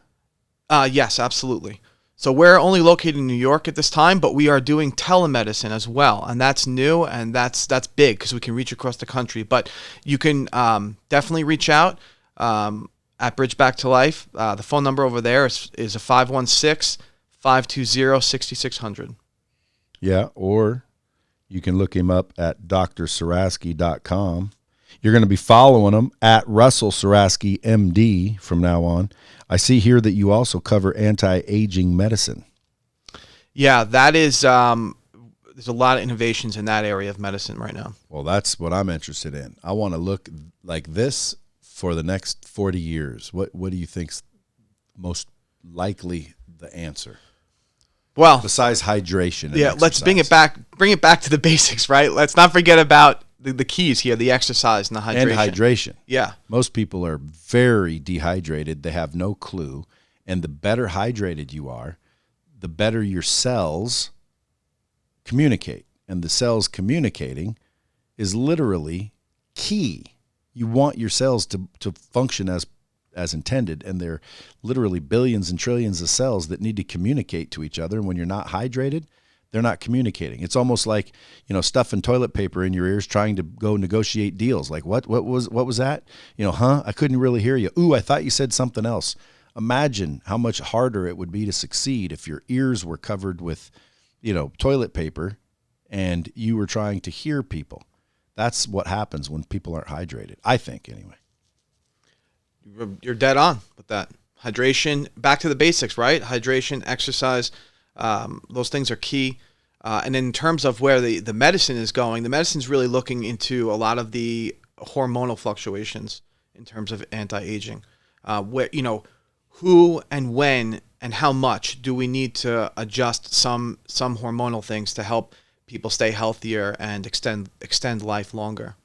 Yes, absolutely. So we're only located in New York at this time, but we are doing telemedicine as well, and that's new, and that's big because we can reach across the country. But you can definitely reach out at Bridge Back to Life. The phone number over there is a 516-520-6600. Yeah, or you can look him up at drsurasky.com. You're going to be following him at Russell Surasky, MD, from now on. I see here that you also cover anti-aging medicine. Yeah, that is, there's a lot of innovations in that area of medicine right now. Well, that's what I'm interested in. I want to look like this for the next 40 years. What do you think's most likely the answer? Well, besides hydration and exercise. Let's bring it back to the basics, right? Let's not forget about the keys here, the exercise and the hydration. And hydration. Yeah. Most people are very dehydrated. They have no clue. And the better hydrated you are, the better your cells communicate. And the cells communicating is literally key. You want your cells to function as intended, and they're literally billions and trillions of cells that need to communicate to each other. And when you're not hydrated, they're not communicating. It's almost like, stuffing toilet paper in your ears trying to go negotiate deals. Like, what was that? I couldn't really hear you. Ooh, I thought you said something else. Imagine how much harder it would be to succeed if your ears were covered with, toilet paper and you were trying to hear people. That's what happens when people aren't hydrated, I think, anyway. You're dead on with that. Hydration, back to the basics, right? Hydration, exercise, those things are key. And in terms of where the medicine is going, the medicine's really looking into a lot of the hormonal fluctuations in terms of anti-aging. Where, who and when and how much do we need to adjust some hormonal things to help people stay healthier and extend life longer?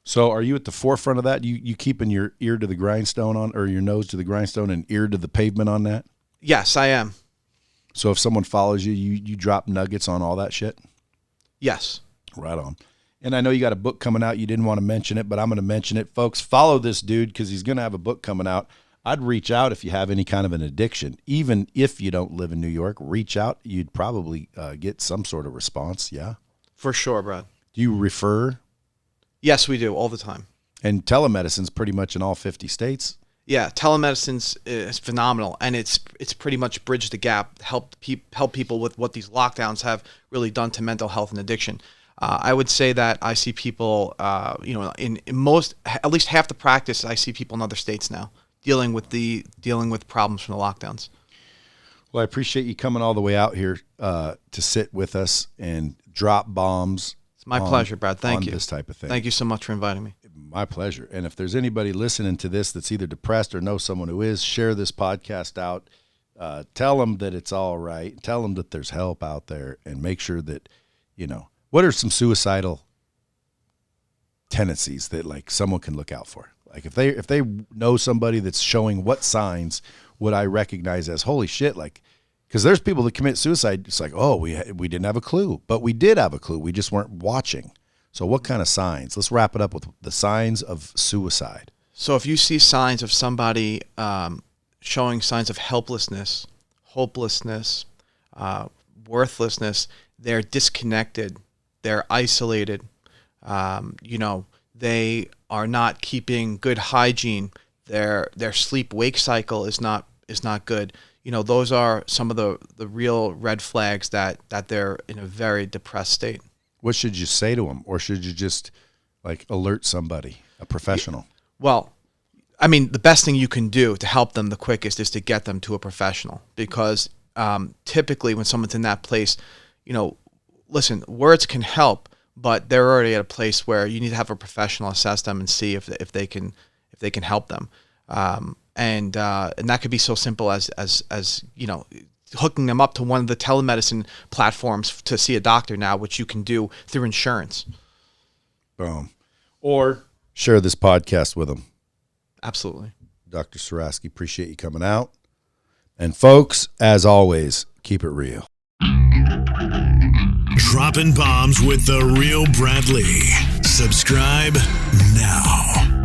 So are you at the forefront of that? You keeping your ear to the grindstone or your nose to the grindstone and ear to the pavement on that? Yes, I am. So if someone follows you, you drop nuggets on all that shit? Yes. Right on. And I know you got a book coming out. You didn't want to mention it, but I'm going to mention it. Folks, follow this dude because he's going to have a book coming out. I'd reach out if you have any kind of an addiction. Even if you don't live in New York, reach out. You'd probably get some sort of response, yeah? For sure, Brad. Do you refer? Yes, we do, all the time. And telemedicine's pretty much in all 50 states? Yeah, telemedicine is phenomenal, and it's pretty much bridged the gap, help people with what these lockdowns have really done to mental health and addiction. I would say that I see people, in most, at least half the practice, I see people in other states now dealing with problems from the lockdowns. Well, I appreciate you coming all the way out here to sit with us and drop bombs. It's my pleasure, Brad. Thank you. This type of thing. Thank you so much for inviting me. My pleasure. And if there's anybody listening to this that's either depressed or knows someone who is, share this podcast out. Tell them that it's all right. Tell them that there's help out there, and make sure that, what are some suicidal tendencies that like someone can look out for? Like if they know somebody that's showing what signs would I recognize as holy shit, like, because there's people that commit suicide. It's like, oh, we didn't have a clue, but we did have a clue. We just weren't watching. So what kind of signs? Let's wrap it up with the signs of suicide. So if you see signs of somebody showing signs of helplessness, hopelessness, worthlessness, they're disconnected, they're isolated, they are not keeping good hygiene, their sleep-wake cycle is not good. Those are some of the real red flags that they're in a very depressed state. What should you say to them, or should you just like alert somebody, a professional? Well, I mean, the best thing you can do to help them the quickest is to get them to a professional, because typically when someone's in that place, listen, words can help, but they're already at a place where you need to have a professional assess them and see if they can help them. And that could be so simple as hooking them up to one of the telemedicine platforms to see a doctor now, which you can do through insurance. Boom. Or share this podcast with them. Absolutely. Dr. Surasky, appreciate you coming out. And folks, as always, keep it real. Dropping bombs with the real Brad Lea. Subscribe now.